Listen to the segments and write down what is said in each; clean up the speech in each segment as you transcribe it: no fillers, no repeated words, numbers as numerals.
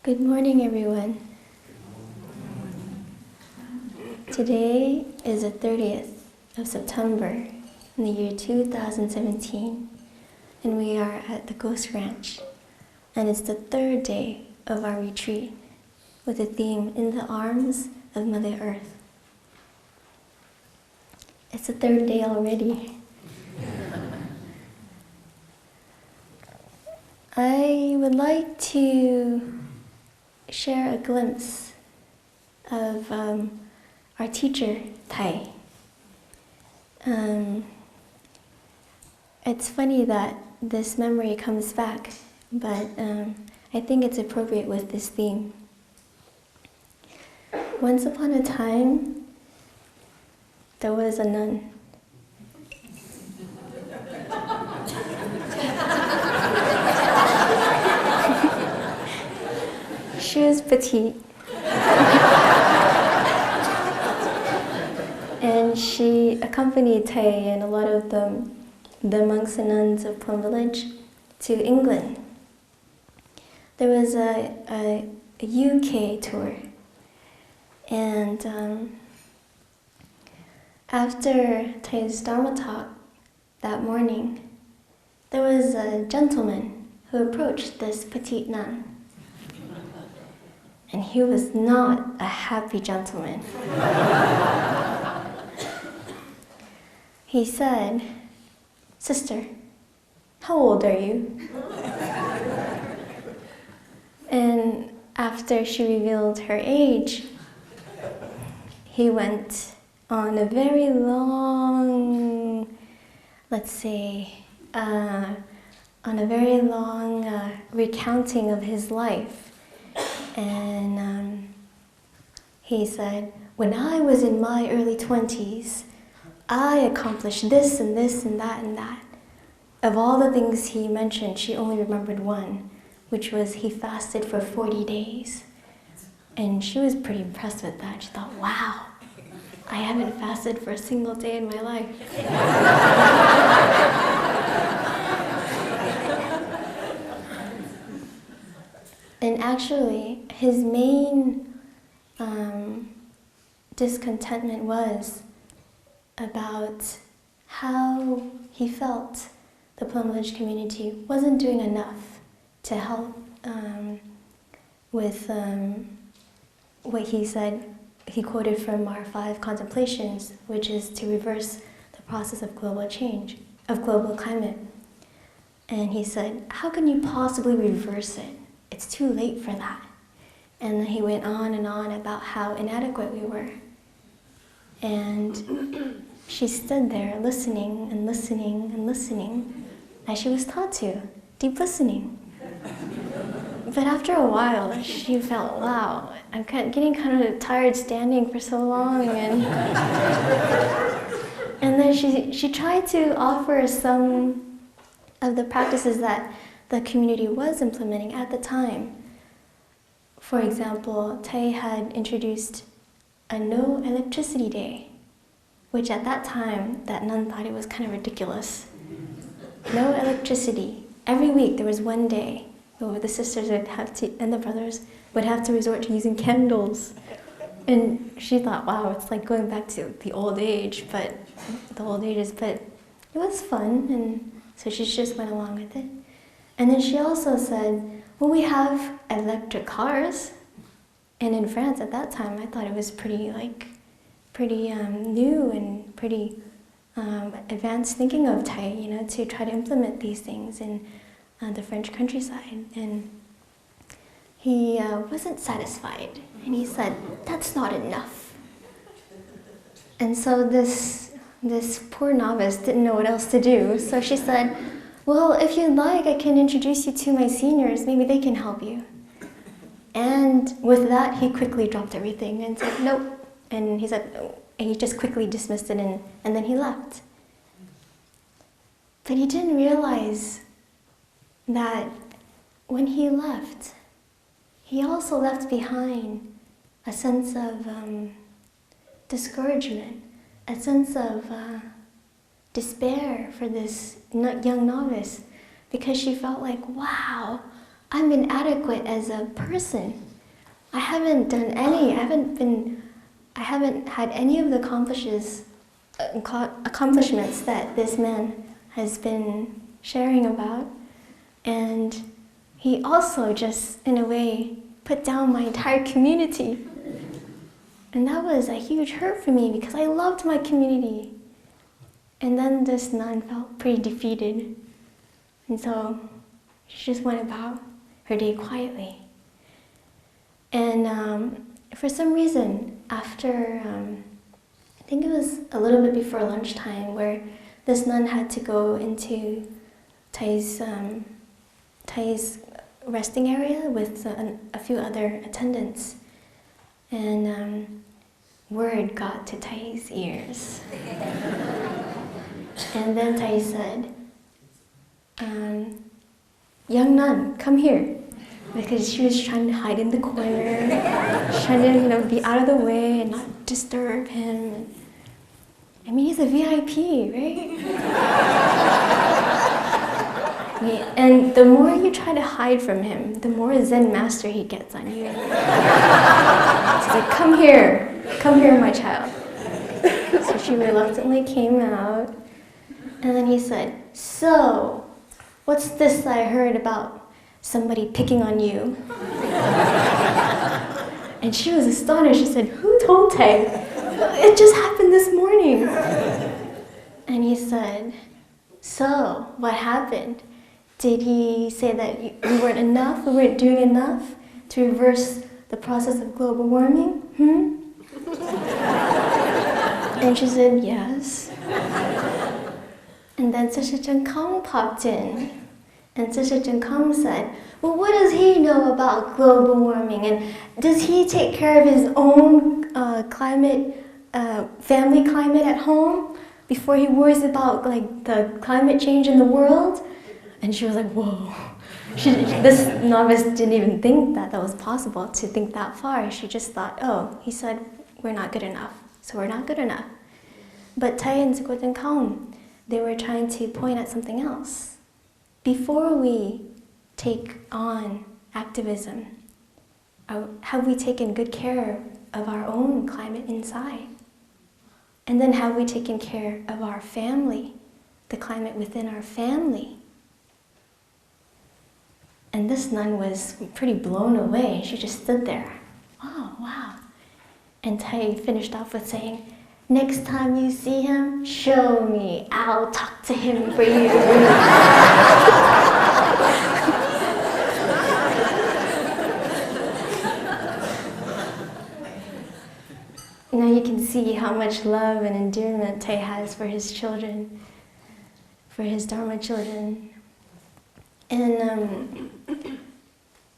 Good morning, everyone. Today is the 30th of September in the year 2017, and we are at the Ghost Ranch, and it's the third day of our retreat with the theme, In the Arms of Mother Earth. It's the third day already. I would like to share a glimpse of our teacher, Thầy. It's funny that this memory comes back, but I think it's appropriate with this theme. Once upon a time, there was a nun. She was petite. And she accompanied Thầy and a lot of the monks and nuns of Plum village to England. There was a UK tour. And after Thay's Dharma talk that morning, there was a gentleman who approached this petite nun. And he was not a happy gentleman. He said, "Sister, how old are you?" And after she revealed her age, he went on a very long, recounting of his life. And he said, "When I was in my early 20s, I accomplished this and this and that and that." Of all the things he mentioned, she only remembered one, which was he fasted for 40 days. And she was pretty impressed with that. She thought, wow, I haven't fasted for a single day in my life. And actually, his main discontentment was about how he felt the Plum Village community wasn't doing enough to help with what he said. He quoted from our 5 contemplations, which is to reverse the process of global change, of global climate. And he said, how can you possibly reverse it? It's too late for that. And then he went on and on about how inadequate we were. And she stood there listening and listening and listening, as she was taught to, deep listening. But after a while, she felt, wow, I'm getting kind of tired standing for so long. And then she tried to offer some of the practices that the community was implementing at the time. For example, Thầy had introduced a no electricity day, which at that time, that nun thought it was kind of ridiculous. No electricity. Every week there was one day where the sisters would have to, and the brothers would have to resort to using candles. And she thought, wow, it's like going back to the old age, but it was fun, and so she just went along with it. And then she also said, well, we have electric cars. And in France at that time, I thought it was pretty new and pretty advanced thinking of Thầy, to try to implement these things in the French countryside. And he wasn't satisfied. And he said, that's not enough. And so this poor novice didn't know what else to do. So she said, well, if you'd like, I can introduce you to my seniors. Maybe they can help you. And with that, he quickly dropped everything and said, nope. And he said, oh. And he just quickly dismissed it, and then he left. But he didn't realize that when he left, he also left behind a sense of discouragement, a sense of despair for this young novice, because she felt like, wow, I'm inadequate as a person. I haven't had any of the accomplishments that this man has been sharing about. And he also just, in a way, put down my entire community. And that was a huge hurt for me because I loved my community. And then this nun felt pretty defeated. And so she just went about her day quietly. And for some reason, after, I think it was a little bit before lunchtime, where this nun had to go into Tai's resting area with a few other attendants. And word got to Tai's ears. And then Tai said, young nun, come here. Because she was trying to hide in the corner, trying to be out of the way and not disturb him. I mean, he's a VIP, right? And the more you try to hide from him, the more Zen master he gets on you. He's like, come here, my child. So she reluctantly came out, and then he said, so, what's this I heard about somebody picking on you? And she was astonished. She said, who told Tai? It just happened this morning. And he said, so, what happened? Did he say that we weren't enough, we weren't doing enough to reverse the process of global warming? And she said, yes. And then Sister Chen Kong popped in. And Sister Chen Kong said, well, what does he know about global warming? And does he take care of his own family climate at home before he worries about the climate change in the world? And she was like, whoa. This novice didn't even think that was possible to think that far. She just thought, oh, he said we're not good enough, so we're not good enough. But Tai and Ziguoten Kaum, they were trying to point at something else. Before we take on activism, have we taken good care of our own climate inside? And then have we taken care of our family, the climate within our family? And this nun was pretty blown away. She just stood there. Oh, wow. And Tai finished off with saying, next time you see him, show me. I'll talk to him for you. Now you can see how much love and endearment Tai has for his children, for his Dharma children. And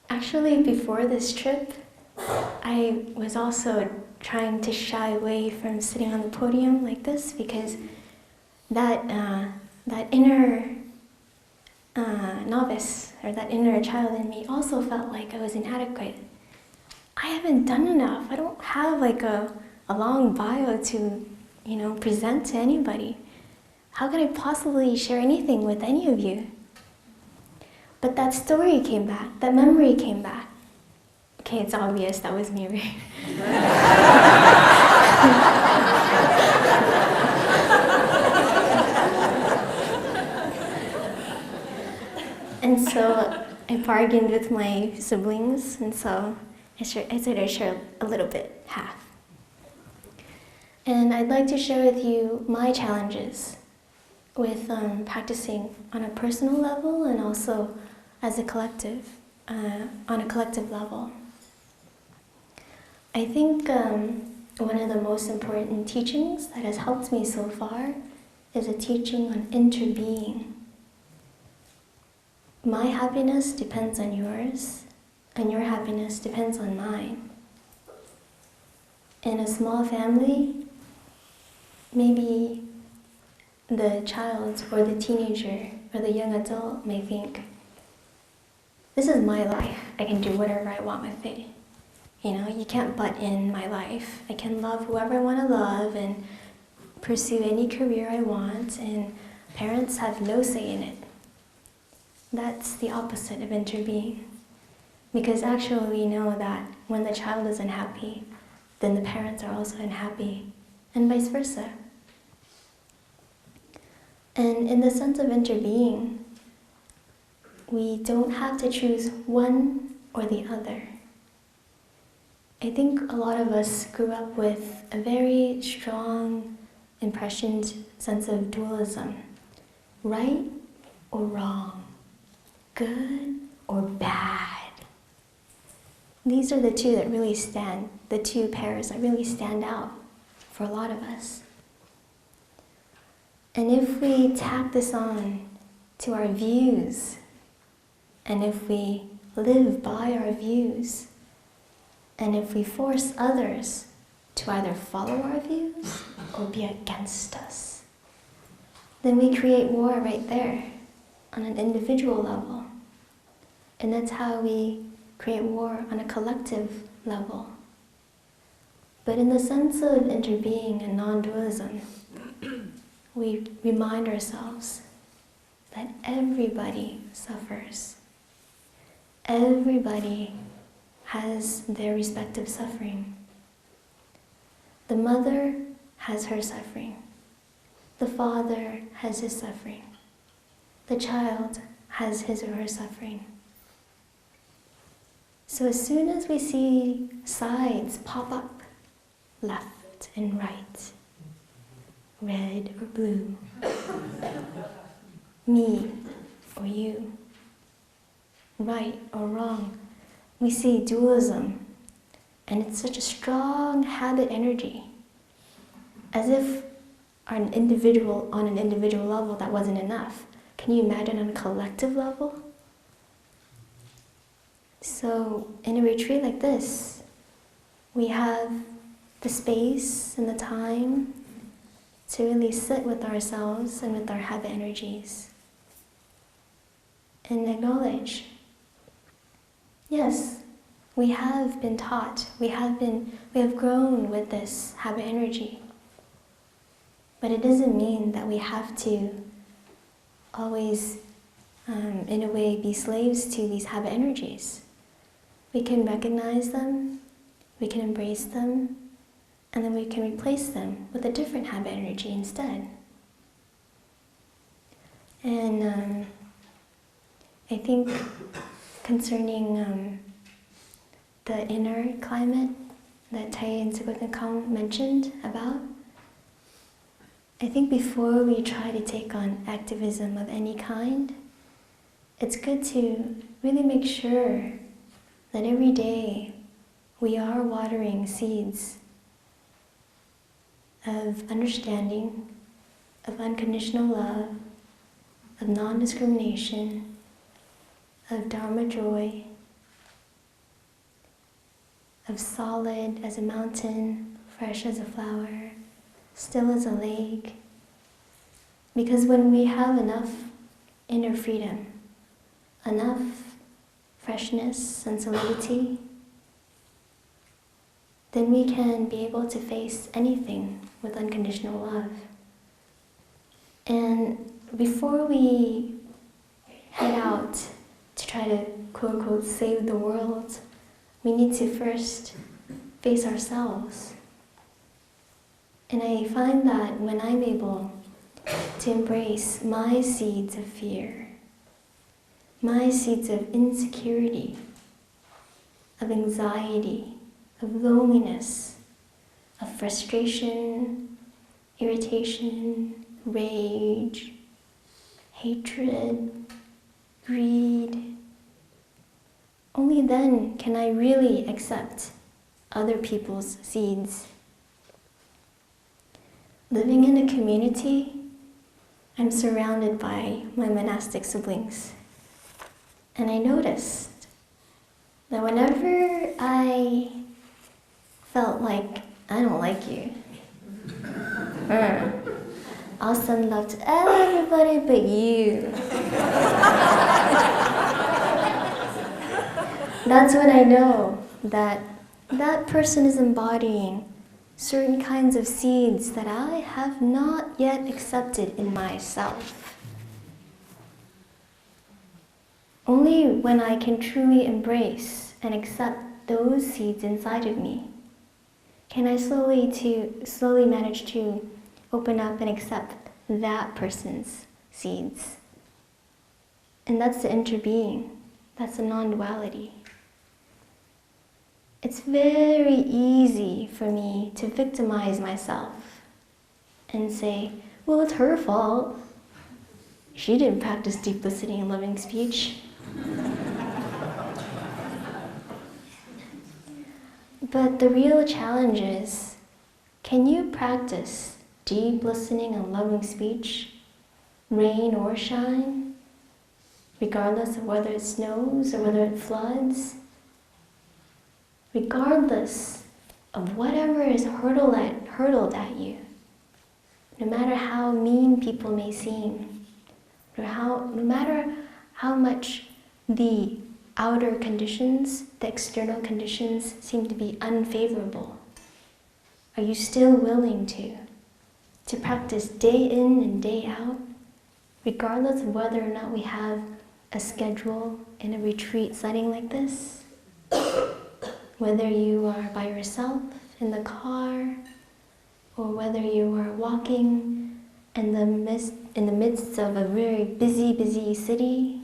actually, before this trip, I was also trying to shy away from sitting on the podium like this because that inner novice, or that inner child in me also felt like I was inadequate. I haven't done enough. I don't have a long bio to, present to anybody. How could I possibly share anything with any of you? But that story came back, that memory came back. Okay, it's obvious that was me, right? And so I bargained with my siblings, and so I said I'd share a little bit, half. And I'd like to share with you my challenges with practicing on a personal level and also as a collective, on a collective level. I think one of the most important teachings that has helped me so far is a teaching on interbeing. My happiness depends on yours, and your happiness depends on mine. In a small family, maybe the child or the teenager or the young adult may think, this is my life, I can do whatever I want with it. You can't butt in my life. I can love whoever I want to love and pursue any career I want, and parents have no say in it. That's the opposite of interbeing. Because actually we know that when the child is unhappy, then the parents are also unhappy, and vice versa. And in the sense of interbeing, we don't have to choose one or the other. I think a lot of us grew up with a very strong impressioned sense of dualism. Right or wrong, good or bad. These are the two that really stand, the two pairs that really stand out for a lot of us. And if we tack this on to our views, and if we live by our views, and if we force others to either follow our views or be against us, then we create war right there on an individual level. And that's how we create war on a collective level. But in the sense of interbeing and non-dualism, we remind ourselves that everybody suffers. Everybody has their respective suffering. The mother has her suffering. The father has his suffering. The child has his or her suffering. So as soon as we see sides pop up, left and right, red or blue, me or you, right or wrong, we see dualism, and it's such a strong habit energy, as if on an individual level that wasn't enough. Can you imagine on a collective level? So in a retreat like this, we have the space and the time to really sit with ourselves and with our habit energies and acknowledge, yes, we have been taught, we have grown with this habit energy. But it doesn't mean that we have to always, in a way, be slaves to these habit energies. We can recognize them, we can embrace them, and then we can replace them with a different habit energy instead. And I think concerning the inner climate that Tai and Sugokun mentioned about, I think before we try to take on activism of any kind, it's good to really make sure that every day we are watering seeds of understanding, of unconditional love, of non-discrimination, of Dharma joy, of solid as a mountain, fresh as a flower, still as a lake. Because when we have enough inner freedom, enough freshness and solidity, then we can be able to face anything with unconditional love. And before we head out to try to quote-unquote save the world, we need to first face ourselves. And I find that when I'm able to embrace my seeds of fear, my seeds of insecurity, of anxiety, of loneliness, of frustration, irritation, rage, hatred, greed, only then can I really accept other people's seeds. Living in a community, I'm surrounded by my monastic siblings. And I noticed that whenever I felt like I don't like you, I'll send love to everybody but you. That's when I know that that person is embodying certain kinds of seeds that I have not yet accepted in myself. only when I can truly embrace and accept those seeds inside of me can I slowly manage to open up and accept that person's seeds. And that's the interbeing. That's the non-duality. It's very easy for me to victimize myself and say, well, it's her fault. She didn't practice deep listening and loving speech. But the real challenge is, can you practice deep listening and loving speech, rain or shine, regardless of whether it snows or whether it floods? Regardless of whatever is hurtled at you, no matter how mean people may seem, no matter how much the outer conditions, the external conditions seem to be unfavorable, are you still willing to practice day in and day out, regardless of whether or not we have a schedule in a retreat setting like this? Whether you are by yourself in the car, or whether you are walking in the midst of a very busy city,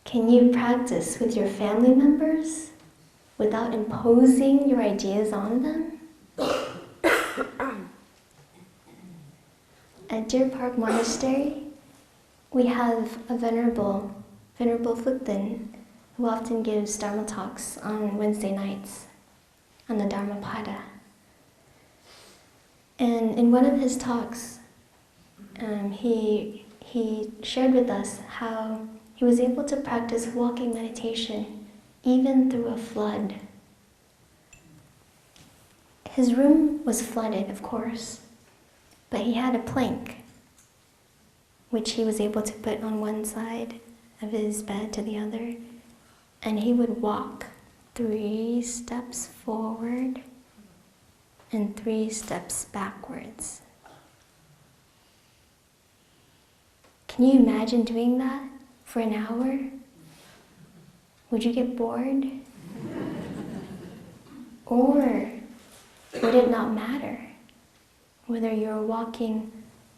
can you practice with your family members without imposing your ideas on them? At Deer Park Monastery, we have a Venerable Phukden, who often gives Dharma talks on Wednesday nights on the Dharmapada. And in one of his talks, he shared with us how he was able to practice walking meditation even through a flood. His room was flooded, of course, but he had a plank which he was able to put on one side of his bed to the other, and he would walk 3 steps forward and 3 steps backwards. Can you imagine doing that for an hour? Would you get bored? Or would it not matter whether you're walking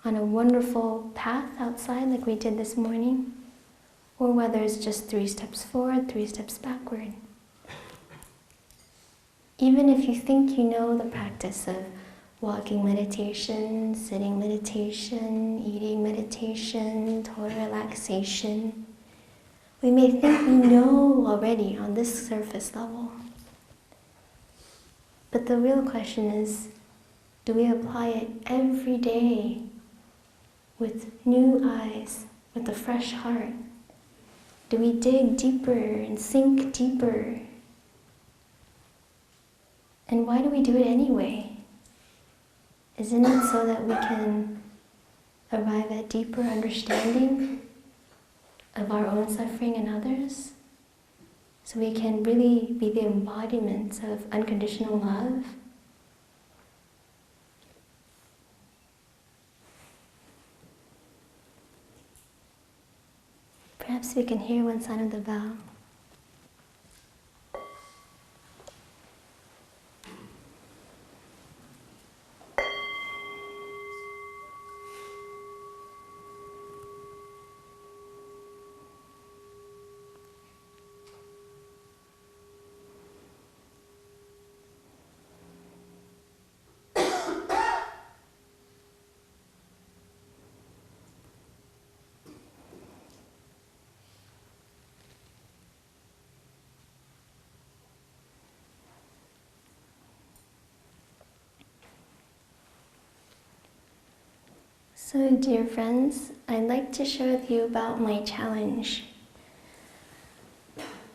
on a wonderful path outside like we did this morning, or whether it's just 3 steps forward, 3 steps backward? Even if you think you know the practice of walking meditation, sitting meditation, eating meditation, total relaxation, we may think we know already on this surface level. But the real question is, do we apply it every day with new eyes, with a fresh heart? Do we dig deeper and sink deeper? And why do we do it anyway? Isn't it so that we can arrive at deeper understanding of our own suffering and others? So we can really be the embodiment of unconditional love? Perhaps we can hear one sound of the bell. So, dear friends, I'd like to share with you about my challenge.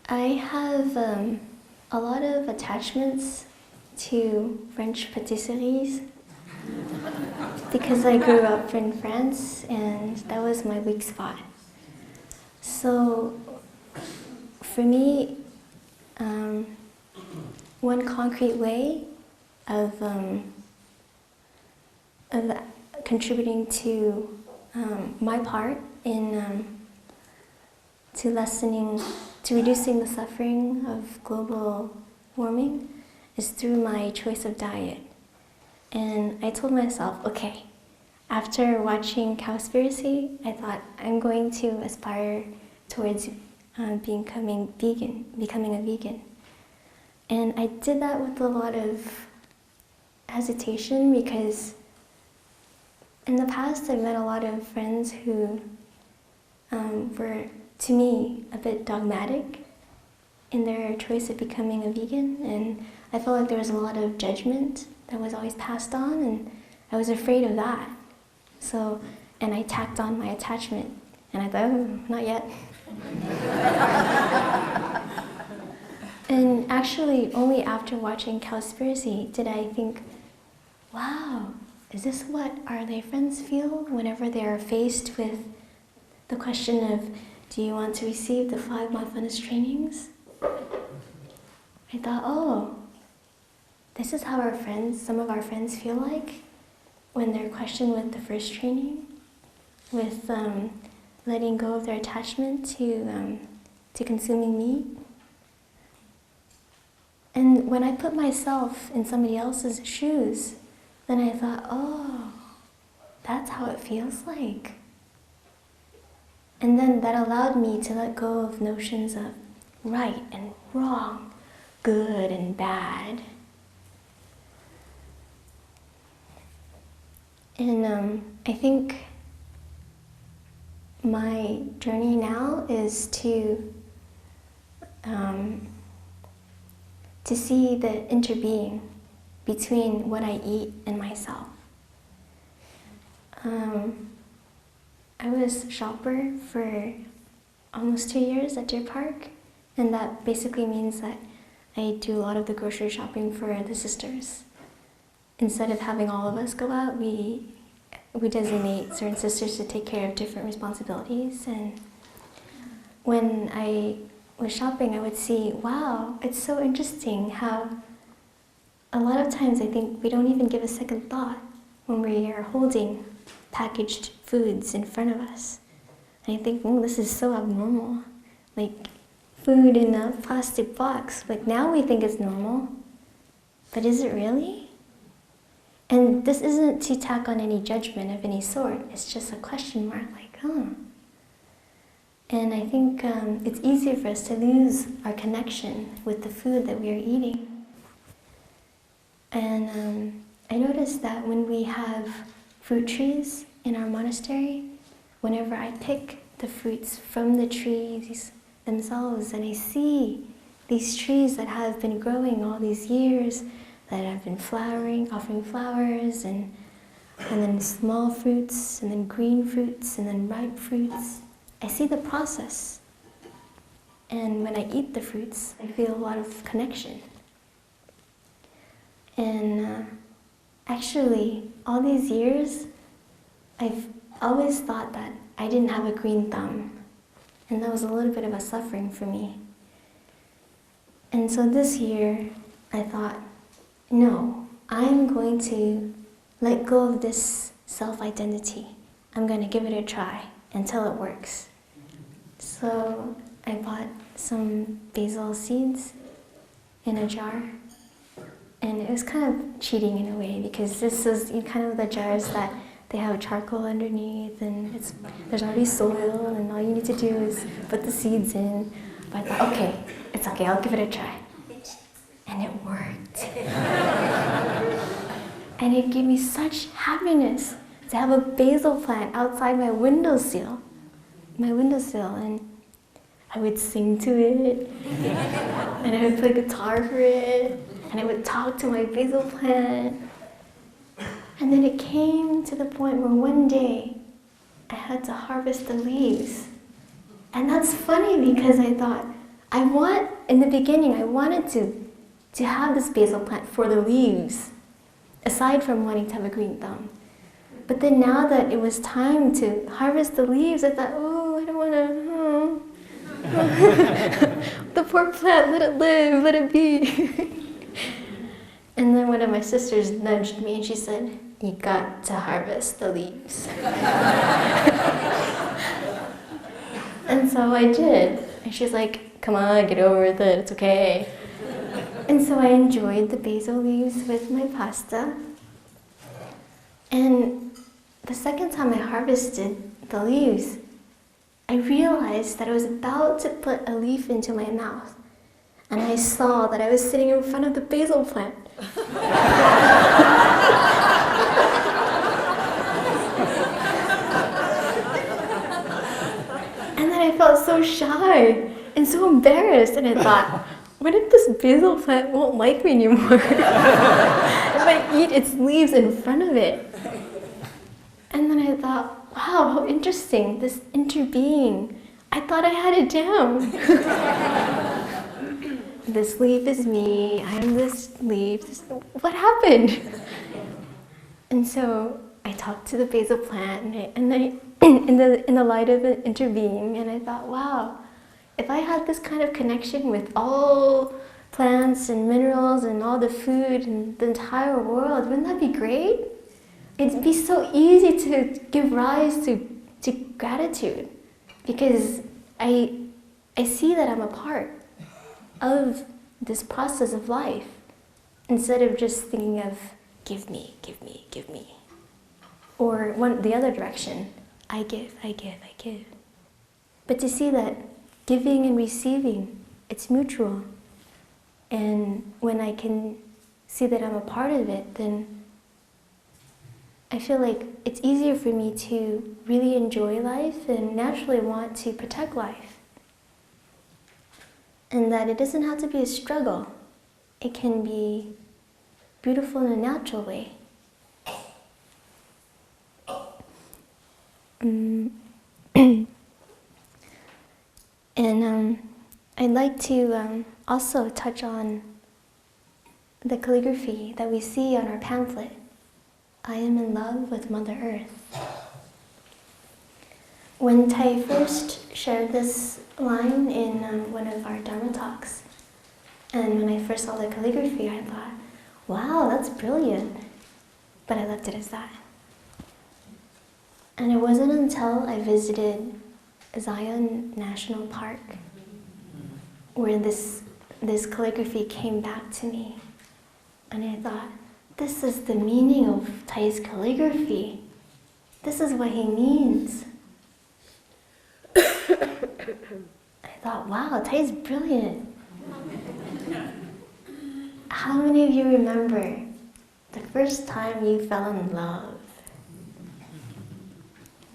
I have a lot of attachments to French patisseries because I grew up in France and that was my weak spot. So, for me, one concrete way of contributing to my part to reducing the suffering of global warming is through my choice of diet. And I told myself, okay, after watching Cowspiracy, I thought I'm going to aspire towards becoming a vegan. And I did that with a lot of hesitation because in the past I've met a lot of friends who were, to me, a bit dogmatic in their choice of becoming a vegan, and I felt like there was a lot of judgment that was always passed on, and I was afraid of that. So, and I tacked on my attachment, and I thought, oh, not yet. And actually, only after watching Cowspiracy did I think, wow, is this what our lay friends feel whenever they are faced with the question of, do you want to receive the 5 mindfulness trainings? I thought, oh, this is how some of our friends feel like when they're questioned with the first training, with letting go of their attachment to consuming meat. And when I put myself in somebody else's shoes, then I thought, oh, that's how it feels like. And then that allowed me to let go of notions of right and wrong, good and bad. And I think my journey now is to see the interbeing between what I eat and myself. I was a shopper for almost 2 years at Deer Park, and that basically means that I do a lot of the grocery shopping for the sisters. Instead of having all of us go out, we designate certain sisters to take care of different responsibilities. And when I was shopping, I would see, wow, it's so interesting how a lot of times I think we don't even give a second thought when we are holding packaged foods in front of us. And I think, oh, this is so abnormal. Like food in a plastic box, like now we think it's normal, but is it really? And this isn't to tack on any judgment of any sort, it's just a question mark, like, oh. And I think it's easier for us to lose our connection with the food that we are eating. And I noticed that when we have fruit trees in our monastery, whenever I pick the fruits from the trees themselves, and I see these trees that have been growing all these years, that have been flowering, offering flowers, and then small fruits, and then green fruits, and then ripe fruits. I see the process. And when I eat the fruits, I feel a lot of connection. And actually, all these years, I've always thought that I didn't have a green thumb. And that was a little bit of a suffering for me. And so this year, I thought, no, I'm going to let go of this self-identity. I'm going to give it a try until it works. So I bought some basil seeds in a jar. And it was kind of cheating in a way, because this is kind of the jars that they have charcoal underneath, and there's already soil, and all you need to do is put the seeds in. But I thought, okay, it's okay, I'll give it a try. And it worked. And it gave me such happiness to have a basil plant outside my windowsill. And I would sing to it, and I would play guitar for it, and I would talk to my basil plant. And then it came to the point where one day I had to harvest the leaves. And that's funny, because I thought, in the beginning, I wanted to have this basil plant for the leaves, aside from wanting to have a green thumb. But then now that it was time to harvest the leaves, I thought, oh, I don't want to, the poor plant, let it live, let it be. And then one of my sisters nudged me and she said, you got to harvest the leaves. And so I did. And she's like, come on, get over with it, it's okay. And so I enjoyed the basil leaves with my pasta. And the second time I harvested the leaves, I realized that I was about to put a leaf into my mouth. And I saw that I was sitting in front of the basil plant. And then I felt so shy and so embarrassed, and I thought, what if this basil plant won't like me anymore if I eat its leaves in front of it? And then I thought, wow, how interesting, this interbeing. I thought I had it down. This leaf is me, I'm this leaf, what happened? And so I talked to the basil plant, and I in the light of it interbeing, and I thought, wow, if I had this kind of connection with all plants and minerals and all the food and the entire world, wouldn't that be great? It'd be so easy to give rise to gratitude, because I see that I'm a part of this process of life, instead of just thinking of give me, give me, give me. Or the other direction, I give, I give, I give. But to see that giving and receiving, it's mutual. And when I can see that I'm a part of it, then I feel like it's easier for me to really enjoy life and naturally want to protect life. And that it doesn't have to be a struggle. It can be beautiful in a natural way. And I'd like to also touch on the calligraphy that we see on our pamphlet, I am in love with Mother Earth. When Tai first shared this line in one of our Dharma talks, and when I first saw the calligraphy, I thought, wow, that's brilliant. But I left it as that. And it wasn't until I visited Zion National Park where this calligraphy came back to me. And I thought, this is the meaning of Tai's calligraphy. This is what he means. I thought, wow, Tai's brilliant. How many of you remember the first time you fell in love?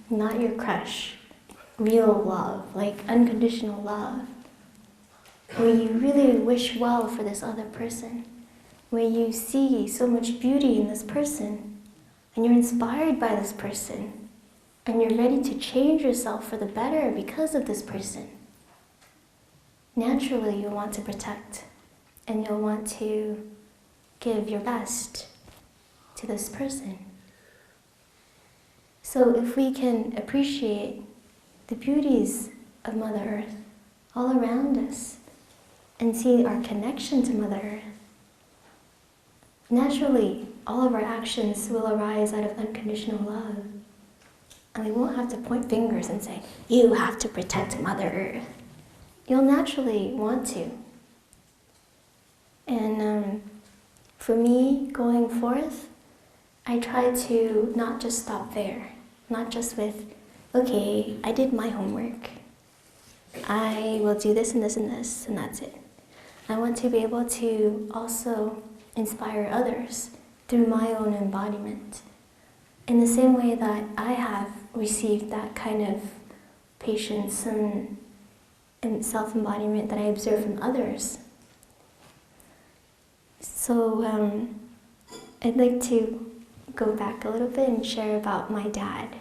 Not your crush, real love, like unconditional love, where you really wish well for this other person, where you see so much beauty in this person, and you're inspired by this person, and you're ready to change yourself for the better because of this person. Naturally, you'll want to protect, and you'll want to give your best to this person. So if we can appreciate the beauties of Mother Earth all around us and see our connection to Mother Earth, naturally, all of our actions will arise out of unconditional love. And we won't have to point fingers and say, you have to protect Mother Earth. You'll naturally want to. And for me, going forth, I try to not just stop there. Not just with, okay, I did my homework. I will do this and this and this, and that's it. I want to be able to also inspire others through my own embodiment. In the same way that I have received that kind of patience and self-embodiment that I observe from others. So I'd like to go back a little bit and share about my dad.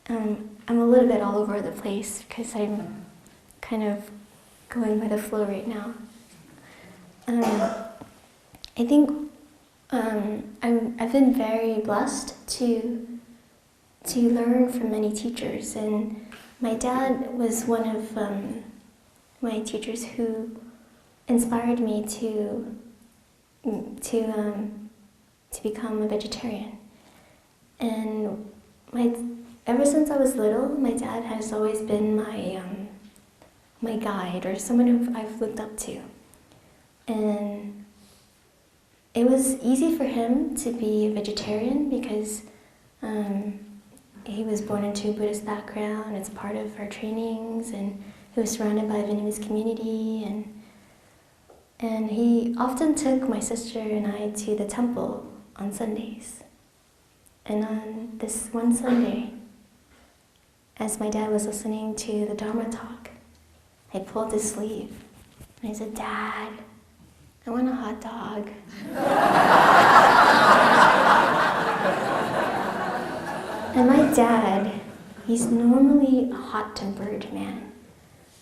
I'm a little bit all over the place because I'm kind of going by the flow right now. I think I've been very blessed to learn from many teachers, and my dad was one of my teachers who inspired me to become a vegetarian. And ever since I was little, my dad has always been my guide, or someone who I've looked up to. And it was easy for him to be a vegetarian because he was born into a Buddhist background. It's part of our trainings, and he was surrounded by a Vietnamese community, and he often took my sister and I to the temple on Sundays. And on this one Sunday, as my dad was listening to the Dharma talk, I pulled his sleeve and I said, "Dad, I want a hot dog." And my dad, he's normally a hot-tempered man.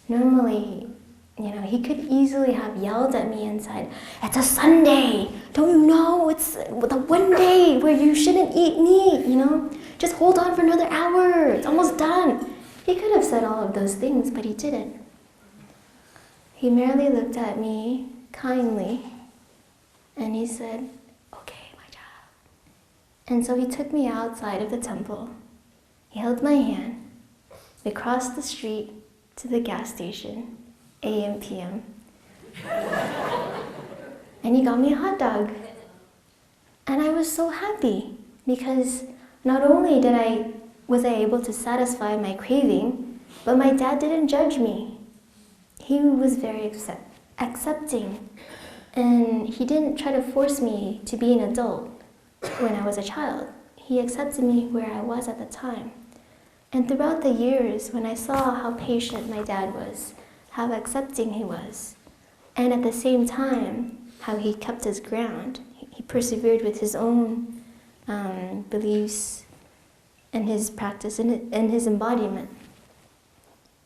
Normally, he could easily have yelled at me and said, "It's a Sunday! Don't you know it's the one day where you shouldn't eat meat, Just hold on for another hour, it's almost done." He could have said all of those things, but he didn't. He merely looked at me kindly, and he said, "Okay, my child." And so he took me outside of the temple. He held my hand. We crossed the street to the gas station, AM, PM. And he got me a hot dog. And I was so happy because not only was I able to satisfy my craving, but my dad didn't judge me. He was very accepting, and he didn't try to force me to be an adult when I was a child. He accepted me where I was at the time. And throughout the years, when I saw how patient my dad was, how accepting he was, and at the same time, how he kept his ground, he persevered with his own beliefs and his practice and his embodiment.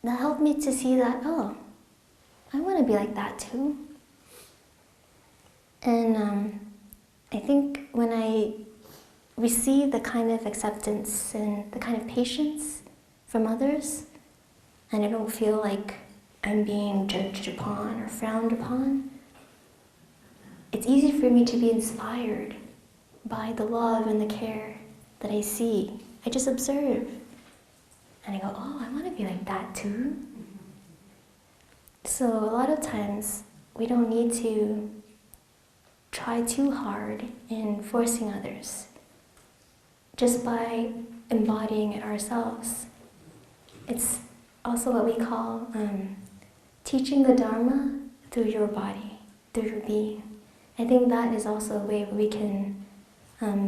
That helped me to see that, oh, I want to be like that too. And I think when I receive the kind of acceptance and the kind of patience from others, and I don't feel like I'm being judged upon or frowned upon, it's easy for me to be inspired by the love and the care that I see. I just observe, and I go, oh, I want to be like that too. So a lot of times, we don't need to try too hard in forcing others, just by embodying it ourselves. It's also what we call teaching the Dharma through your body, through your being. I think that is also a way where we can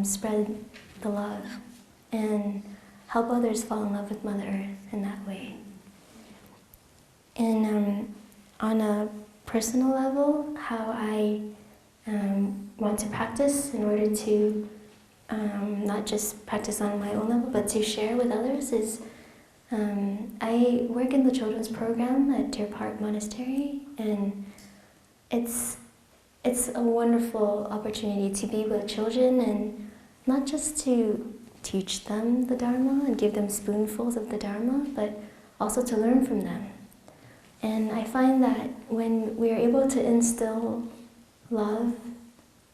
spread the love and help others fall in love with Mother Earth in that way. And on a personal level, how I want to practice in order to not just practice on my own level, but to share with others is I work in the children's program at Deer Park Monastery, and it's a wonderful opportunity to be with children and not just to teach them the Dharma and give them spoonfuls of the Dharma, but also to learn from them. And I find that when we are able to instill love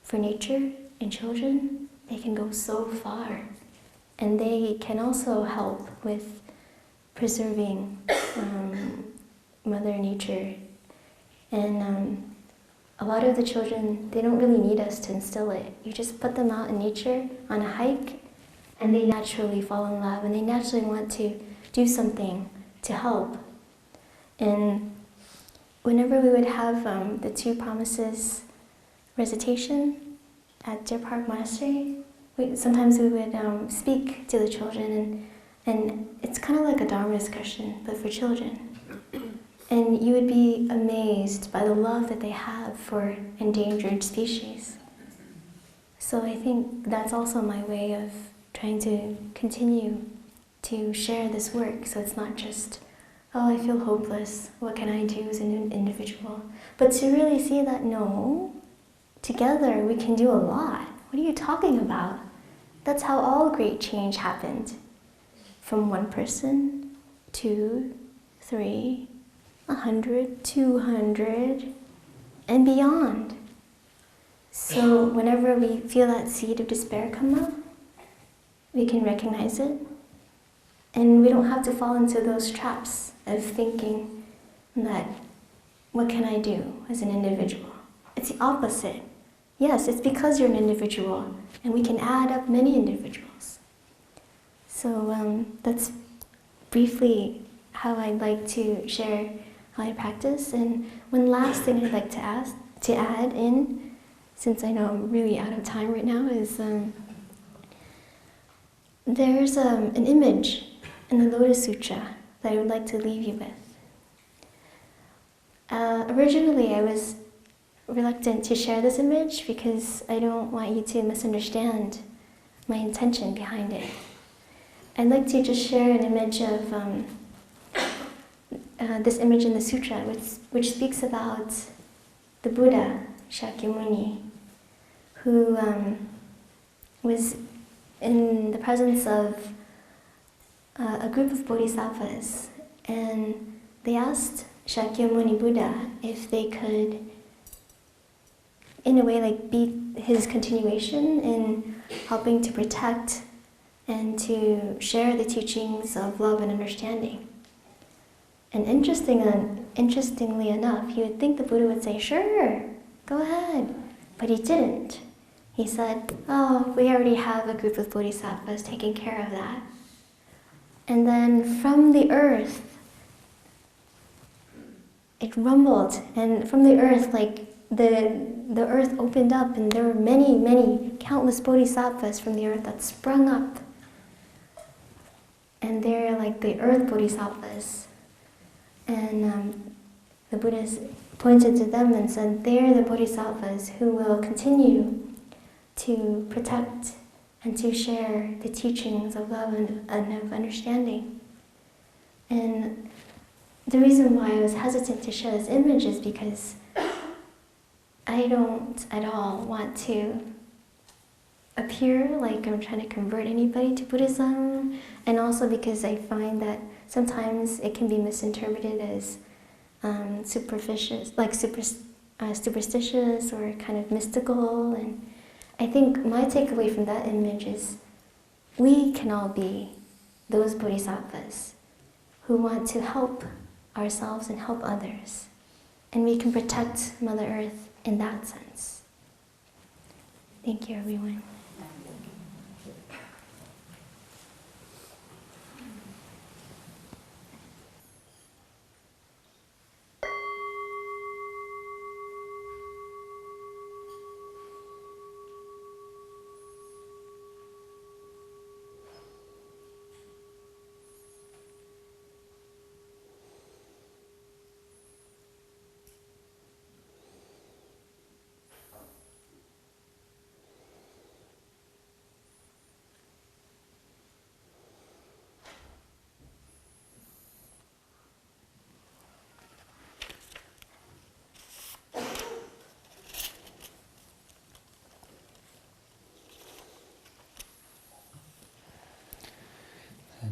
for nature in children, they can go so far. And they can also help with preserving Mother Nature. And a lot of the children, they don't really need us to instill it. You just put them out in nature on a hike, and they naturally fall in love, and they naturally want to do something to help. And whenever we would have the 2 promises recitation at Deer Park Monastery, sometimes we would speak to the children, and it's kind of like a Dharma discussion, but for children. And you would be amazed by the love that they have for endangered species. So I think that's also my way of trying to continue to share this work, so it's not just, oh, I feel hopeless, what can I do as an individual? But to really see that, no, together we can do a lot. What are you talking about? That's how all great change happened. From 1 person, 2, 3, 100, 200, and beyond. So whenever we feel that seed of despair come up, we can recognize it, And we don't have to fall into those traps of thinking that, what can I do as an individual? It's the opposite. Yes, it's because you're an individual, and we can add up many individuals. So that's briefly how I'd like to share how I practice. And one last thing I'd like to add in, since I know I'm really out of time right now, is there's an image in the Lotus Sutra that I would like to leave you with. Originally, I was reluctant to share this image because I don't want you to misunderstand my intention behind it. I'd like to just share an image of this image in the sutra, which speaks about the Buddha, Shakyamuni, who was in the presence of a group of bodhisattvas, and they asked Shakyamuni Buddha if they could, in a way, like be his continuation in helping to protect and to share the teachings of love and understanding. And interestingly enough, you would think the Buddha would say, sure, go ahead. But he didn't. He said, oh, we already have a group of bodhisattvas taking care of that. And then from the earth, it rumbled, and from the earth, like the earth opened up, and there were many, many, countless bodhisattvas from the earth that sprung up. And they're like the earth bodhisattvas. And the Buddha pointed to them and said, they're the bodhisattvas who will continue to protect and to share the teachings of love and of understanding. And the reason why I was hesitant to share this image is because I don't at all want to appear like I'm trying to convert anybody to Buddhism, and also because I find that sometimes it can be misinterpreted as superstitious or kind of mystical. And I think my takeaway from that image is we can all be those bodhisattvas who want to help ourselves and help others. And we can protect Mother Earth in that sense. Thank you, everyone.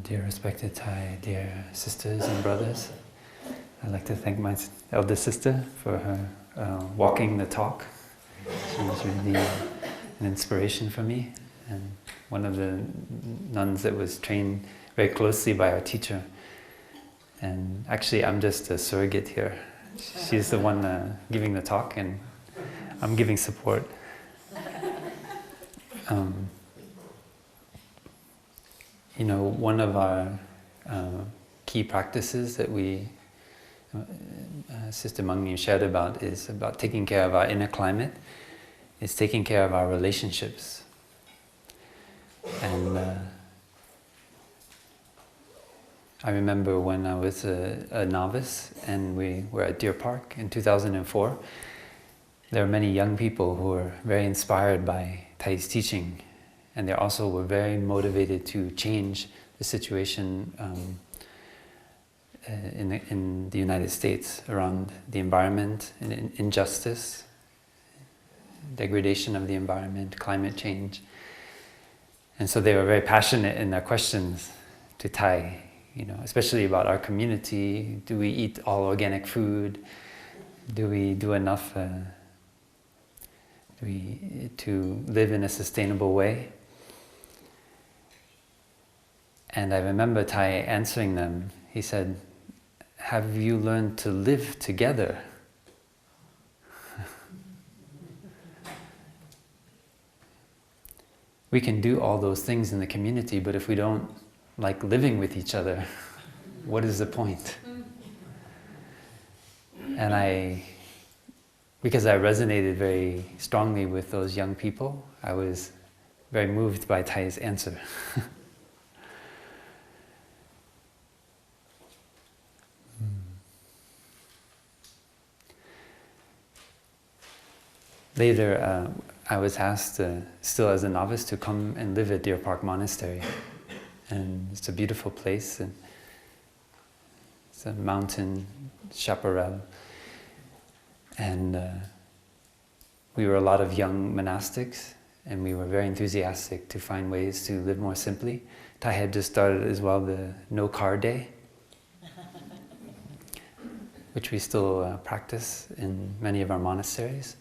Dear respected Thai, dear sisters and brothers, I'd like to thank my elder sister for her walking the talk. She was really an inspiration for me, and one of the nuns that was trained very closely by our teacher. And actually I'm just a surrogate here. She's the one giving the talk, and I'm giving support. You know, one of our key practices that we, Sister Mangni shared about, is about taking care of our inner climate, is taking care of our relationships. And I remember when I was a novice and we were at Deer Park in 2004, there were many young people who were very inspired by Thai's teaching. And they also were very motivated to change the situation in the United States around the environment, and injustice, degradation of the environment, climate change. And so they were very passionate in their questions to Thai, you know, especially about our community. Do we eat all organic food? Do we do enough to live in a sustainable way? And I remember Tai answering them. He said, "Have you learned to live together?" We can do all those things in the community, but if we don't like living with each other, what is the point? And because I resonated very strongly with those young people, I was very moved by Tai's answer. Later, I was asked, still as a novice, to come and live at Deer Park Monastery. And it's a beautiful place. And it's a mountain chaparral. And we were a lot of young monastics, and we were very enthusiastic to find ways to live more simply. Tai had just started as well the No Car Day, which we still practice in many of our monasteries.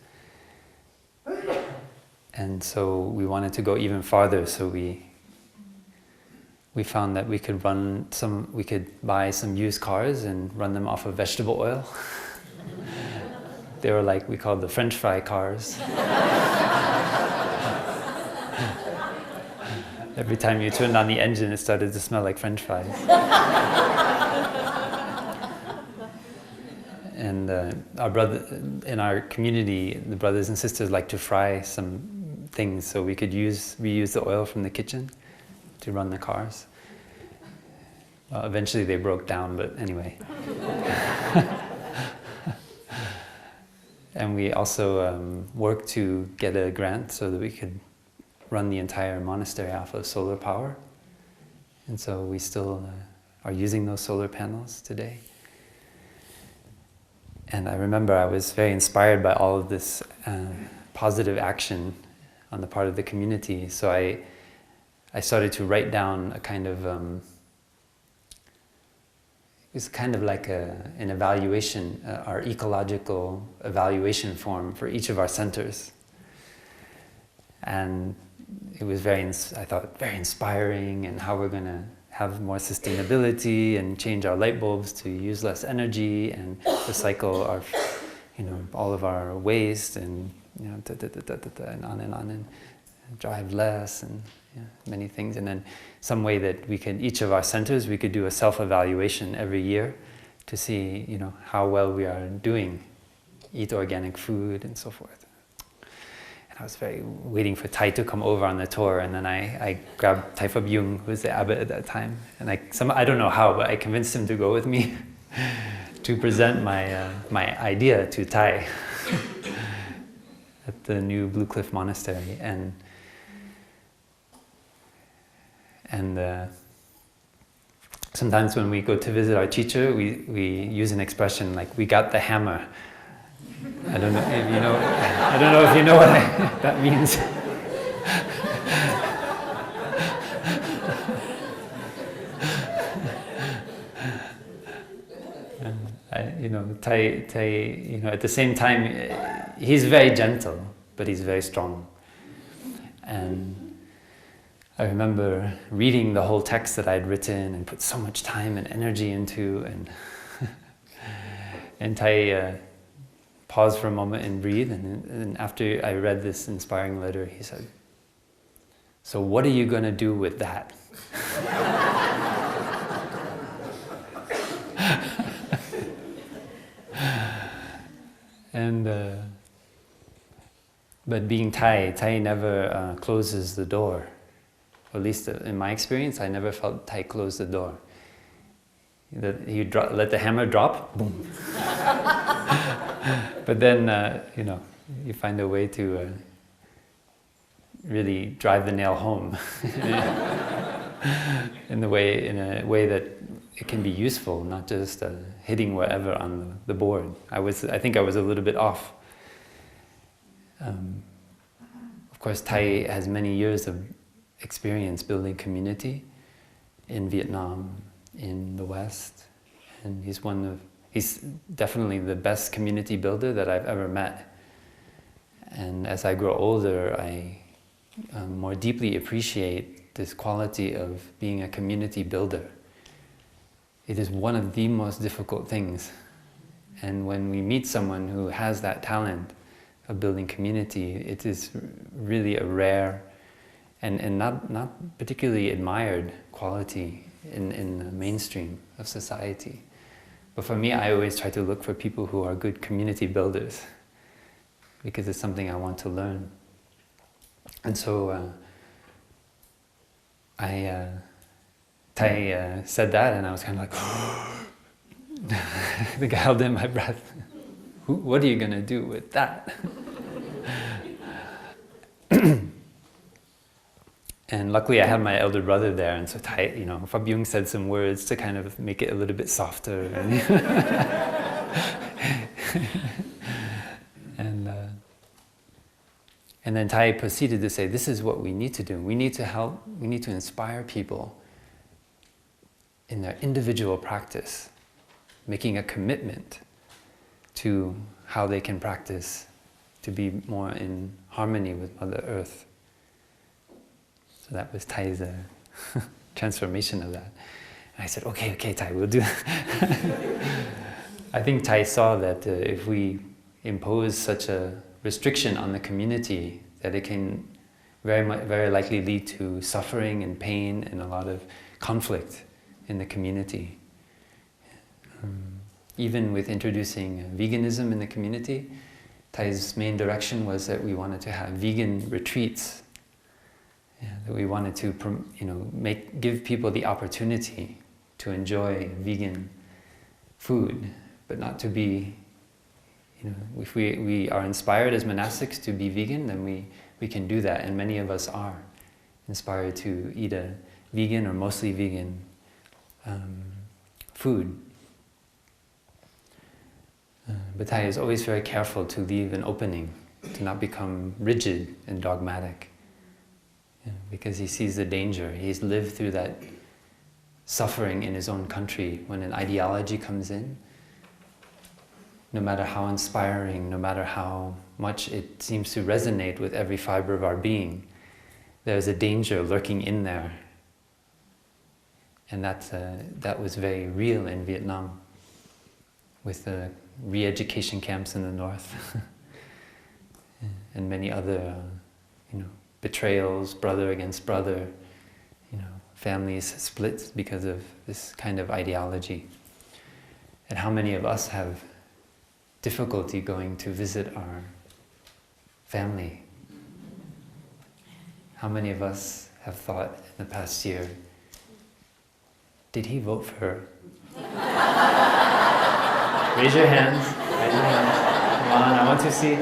And so we wanted to go even farther, so we found that we could buy some used cars and run them off of vegetable oil. They were like, we called the French fry cars. Every time you turned on the engine, it started to smell like French fries. And our brother in our community, the brothers and sisters like to fry some things, so we could reuse the oil from the kitchen to run the cars. Well, eventually they broke down, but anyway. And we also worked to get a grant so that we could run the entire monastery off of solar power. And so we still are using those solar panels today. And I remember I was very inspired by all of this positive action on the part of the community. So I started to write down a kind of, it was kind of like an evaluation, our ecological evaluation form for each of our centers. And it was I thought, very inspiring, and how we're going to have more sustainability and change our light bulbs to use less energy and recycle our, all of our waste, and and on and drive less, and many things. And then some way that each of our centers, we could do a self-evaluation every year to see, how well we are doing, eat organic food and so forth. And I was waiting for Tai to come over on the tour, and then I grabbed Tai Phap Yung, who was the abbot at that time, and I don't know how, but I convinced him to go with me to present my idea to Tai at the new Blue Cliff Monastery. And sometimes when we go to visit our teacher, we use an expression like, "We got the hammer." I don't know if you know what that means. Tai, at the same time, he's very gentle, but he's very strong. And I remember reading the whole text that I'd written and put so much time and energy into, and Tai paused for a moment and breathed, and after I read this inspiring letter, he said, "So what are you going to do with that?" But being Tai never closes the door. Or at least in my experience, I never felt Tai close the door. He let the hammer drop, boom. But then, you find a way to really drive the nail home in a way that it can be useful, not just hitting whatever on the board. I think I was a little bit off. Of course, Tai has many years of experience building community in Vietnam, in the West, and he's definitely the best community builder that I've ever met. And as I grow older, I more deeply appreciate this quality of being a community builder. It is one of the most difficult things. And when we meet someone who has that talent of building community, it is really a rare and not particularly admired quality in the mainstream of society. But for me, I always try to look for people who are good community builders, because it's something I want to learn. And so Tai said that, and I was kind of like, I think I held in my breath. What are you going to do with that? And luckily I had my elder brother there, and so Tai, Pháp Yung said some words to kind of make it a little bit softer. And then Tai proceeded to say, this is what we need to do. We need to help, we need to inspire people in their individual practice, making a commitment to how they can practice to be more in harmony with Mother Earth. So that was Tai's transformation of that. And I said, okay, Tai, we'll do that. I think Tai saw that if we impose such a restriction on the community, that it can very likely lead to suffering and pain and a lot of conflict in the community. Even with introducing veganism in the community, Tai's main direction was that we wanted to have vegan retreats. That we wanted to, give people the opportunity to enjoy vegan food, but not to be, if we are inspired as monastics to be vegan, then we can do that, and many of us are inspired to eat a vegan or mostly vegan food. But Tai is always very careful to leave an opening, to not become rigid and dogmatic, because he sees the danger. He's lived through that suffering in his own country when an ideology comes in. No matter how inspiring, no matter how much it seems to resonate with every fiber of our being, there's a danger lurking in there. And that was very real in Vietnam, with the re-education camps in the north, and many other, betrayals, brother against brother, families split because of this kind of ideology. And how many of us have difficulty going to visit our family? How many of us have thought in the past year, did he vote for her? Raise your hands. Raise your hands. Come on, I want to see.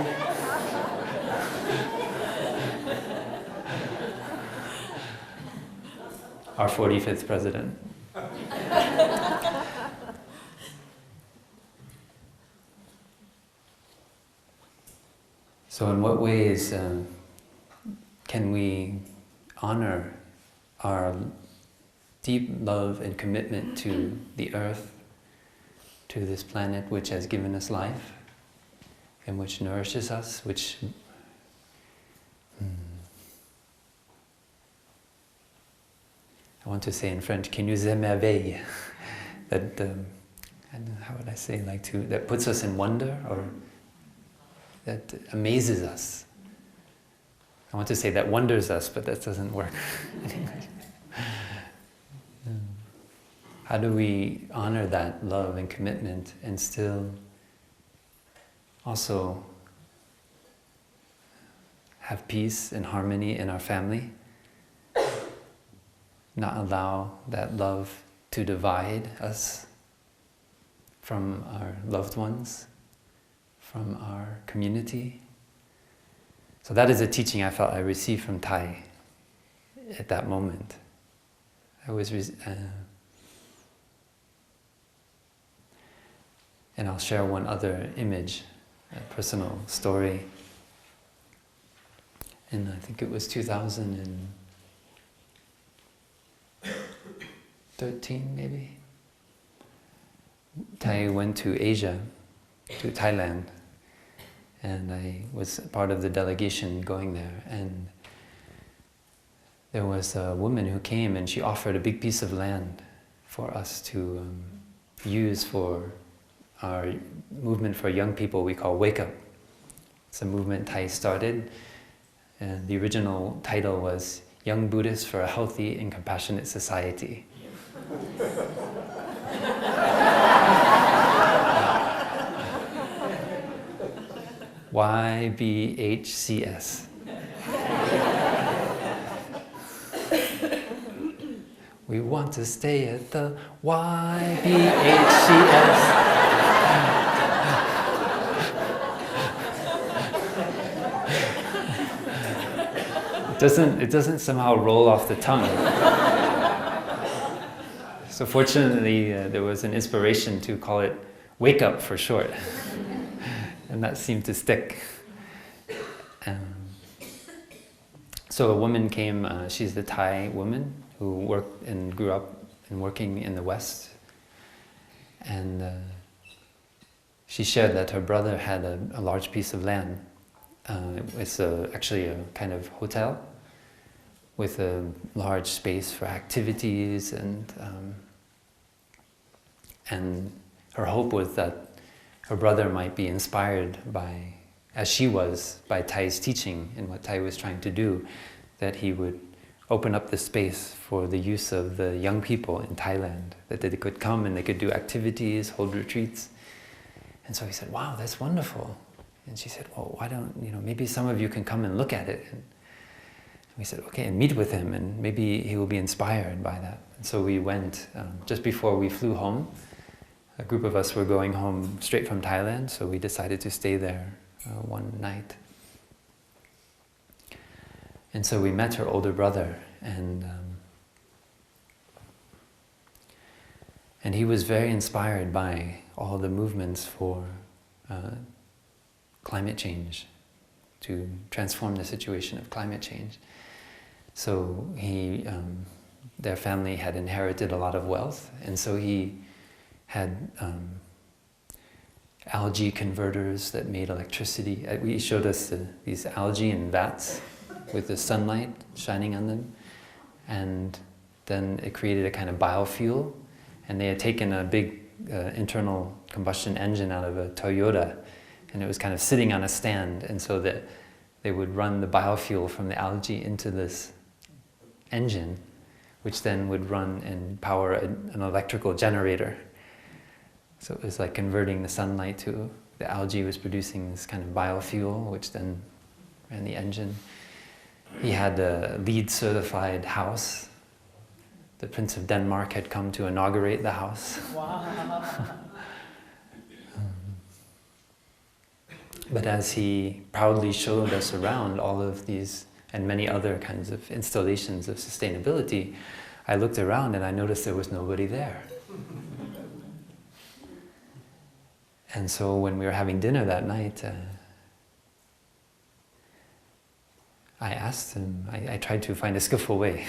Our 45th president. So in what ways can we honor our deep love and commitment to the earth, to this planet which has given us life and which nourishes us, which I want to say in French, qui nous émerveille, that, I don't know, how would I say, that puts us in wonder, or that amazes us. I want to say that wonders us, but that doesn't work. How do we honor that love and commitment and still also have peace and harmony in our family? Not allow that love to divide us from our loved ones, from our community. So that is a teaching I felt I received from Tai at that moment. I was, and I'll share one other image, a personal story. And I think it was 2013 maybe. Tai went to Asia, to Thailand, and I was part of the delegation going there. And there was a woman who came and she offered a big piece of land for us to use for our movement for young people we call Wake Up. It's a movement Thai started, and the original title was Young Buddhists for a Healthy and Compassionate Society. YBHCS. We want to stay at the YBHCS. It doesn't somehow roll off the tongue. So fortunately, there was an inspiration to call it Wake Up for short. And that seemed to stick. So a woman came, she's the Thai woman who worked and grew up and working in the West. And she shared that her brother had a large piece of land. It's actually a kind of hotel with a large space for activities, and her hope was that her brother might be inspired by, as she was, by Thai's teaching and what Thai was trying to do, that he would open up the space for the use of the young people in Thailand, that they could come and they could do activities, hold retreats. And so he said, wow, that's wonderful. And she said, well, why don't, maybe some of you can come and look at it. And we said, okay, and meet with him, and maybe he will be inspired by that. And so we went, just before we flew home. A group of us were going home straight from Thailand, so we decided to stay there one night. And so we met her older brother, and he was very inspired by all the movements for climate change, to transform the situation of climate change. So their family had inherited a lot of wealth, and so he had algae converters that made electricity. He showed us these algae in vats with the sunlight shining on them, and then it created a kind of biofuel, and they had taken a big internal combustion engine out of a Toyota, and it was kind of sitting on a stand, and so that they would run the biofuel from the algae into this engine, which then would run and power an electrical generator. So it was like converting the sunlight to, the algae was producing this kind of biofuel, which then ran the engine. He had a LEED certified house. The Prince of Denmark had come to inaugurate the house. Wow. But as he proudly showed us around all of these and many other kinds of installations of sustainability, I looked around and I noticed there was nobody there. And so when we were having dinner that night, I asked him, I tried to find a skillful way,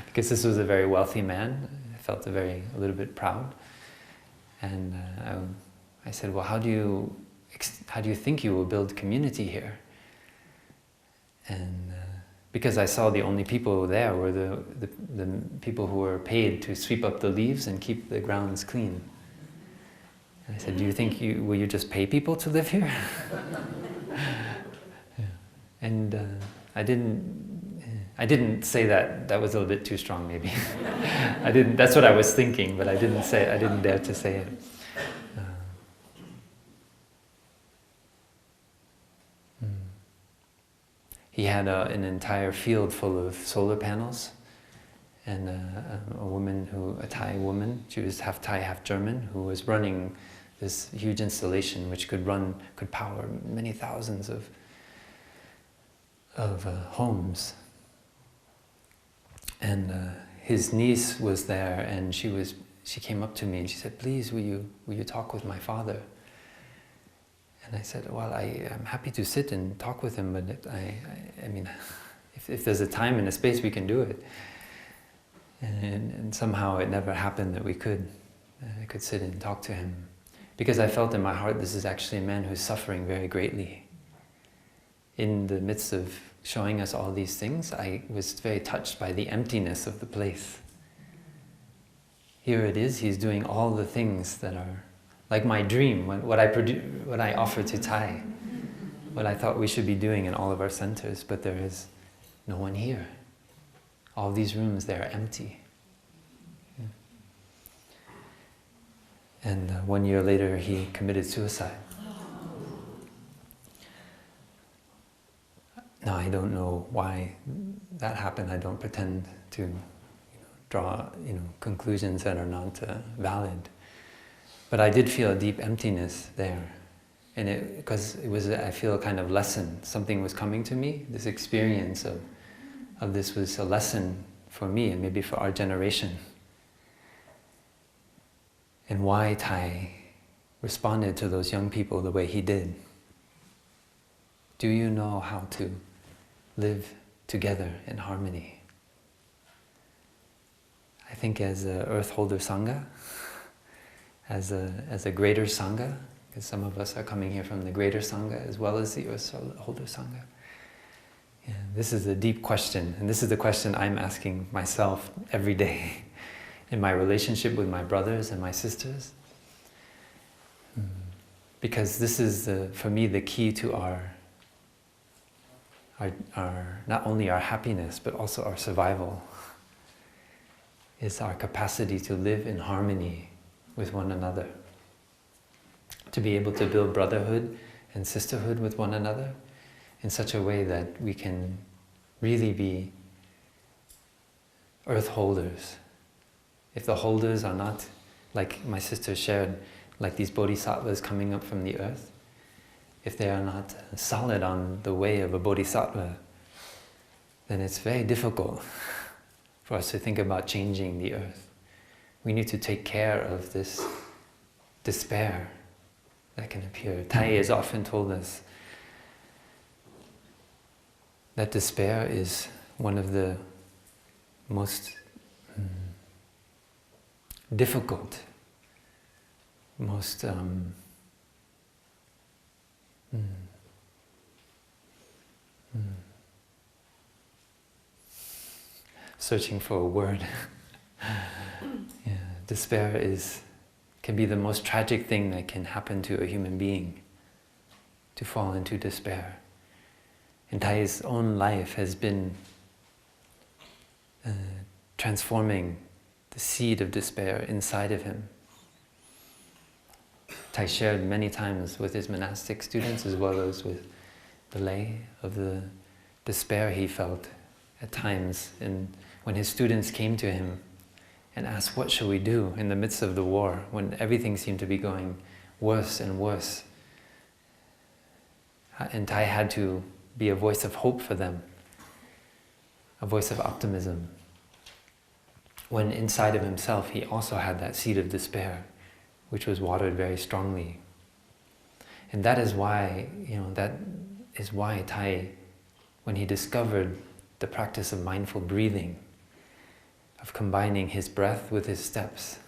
because this was a very wealthy man. I felt a little bit proud. And I said, well, how do you think you will build community here? And because I saw the only people there were the people who were paid to sweep up the leaves and keep the grounds clean. And I said, do you think will you just pay people to live here? Yeah. And I didn't say that. That was a little bit too strong, maybe. That's what I was thinking, but I didn't dare to say it. He had an entire field full of solar panels, and a Thai woman, she was half Thai, half German, who was running this huge installation which could power many thousands of homes. And his niece was there, and she came up to me and she said, "Please, will you talk with my father?" And I said, well, I'm happy to sit and talk with him, but I mean, if there's a time and a space, we can do it. And somehow it never happened that I could sit and talk to him. Because I felt in my heart, this is actually a man who's suffering very greatly in the midst of showing us all these things, I was very touched by the emptiness of the place. Here it is, he's doing all the things that are like my dream, what I offer to Thai, what I thought we should be doing in all of our centers, but there is no one here. All these rooms, they are empty. And 1 year later, he committed suicide. Now, I don't know why that happened. I don't pretend to draw conclusions that are not valid. But I did feel a deep emptiness there. And because it was, I feel, a kind of lesson. Something was coming to me. This experience of this was a lesson for me and maybe for our generation. And why Thai responded to those young people the way he did. Do you know how to live together in harmony? I think as a Earth Holder Sangha, as a greater Sangha, because some of us are coming here from the greater Sangha as well as the Earth Holder Sangha. Yeah, this is a deep question, and this is the question I'm asking myself every day in my relationship with my brothers and my sisters. Because this is, for me, the key to our not only our happiness, but also our survival, is our capacity to live in harmony with one another. To be able to build brotherhood and sisterhood with one another in such a way that we can really be earth holders. If the holders are not, like my sister shared, like these bodhisattvas coming up from the earth, if they are not solid on the way of a bodhisattva, then it's very difficult for us to think about changing the earth. We need to take care of this despair that can appear. Thai has often told us that despair is one of the most difficult, most searching for a word. Yeah, despair can be the most tragic thing that can happen to a human being, to fall into despair. And Thai's own life has been transforming the seed of despair inside of him. Thai shared many times with his monastic students as well as with the lay of the despair he felt at times, and when his students came to him and asked, what shall we do in the midst of the war, when everything seemed to be going worse and worse. And Thai had to be a voice of hope for them, a voice of optimism, when inside of himself he also had that seed of despair, which was watered very strongly. And that is why, Thai, when he discovered the practice of mindful breathing, of combining his breath with his steps,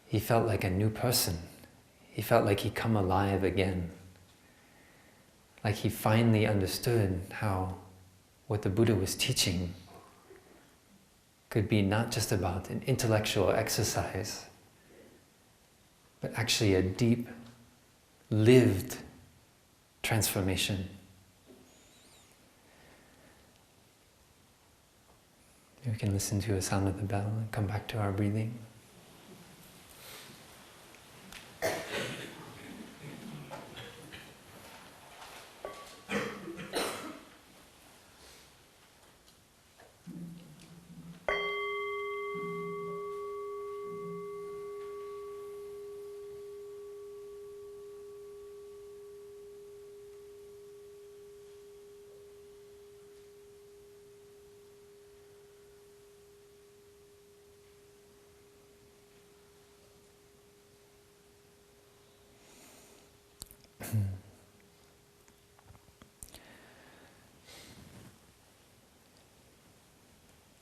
he felt like a new person. He felt like he'd come alive again. Like he finally understood how what the Buddha was teaching could be not just about an intellectual exercise, but actually a deep, lived transformation. We can listen to a sound of the bell and come back to our breathing.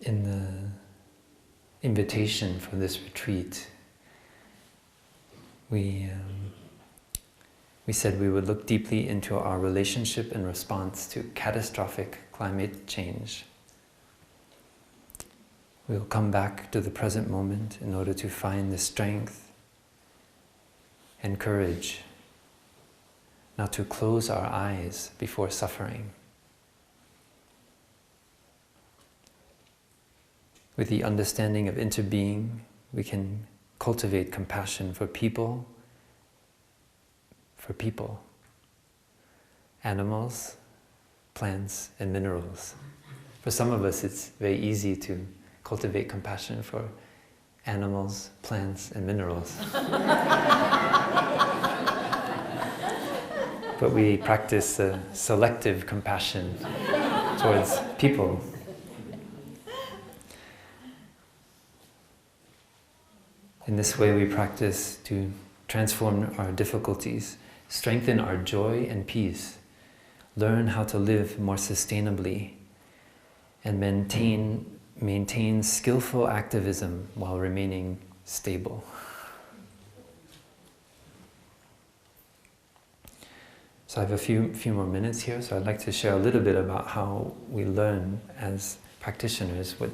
In the invitation for this retreat, we we said we would look deeply into our relationship and response to catastrophic climate change. We will come back to the present moment in order to find the strength and courage not to close our eyes before suffering. With the understanding of interbeing, we can cultivate compassion for people, animals, plants, and minerals. For some of us, it's very easy to cultivate compassion for animals, plants, and minerals. But we practice selective compassion towards people. In this way, we practice to transform our difficulties, strengthen our joy and peace, learn how to live more sustainably, and maintain skillful activism while remaining stable. So I have a few more minutes here, so I'd like to share a little bit about how we learn as practitioners what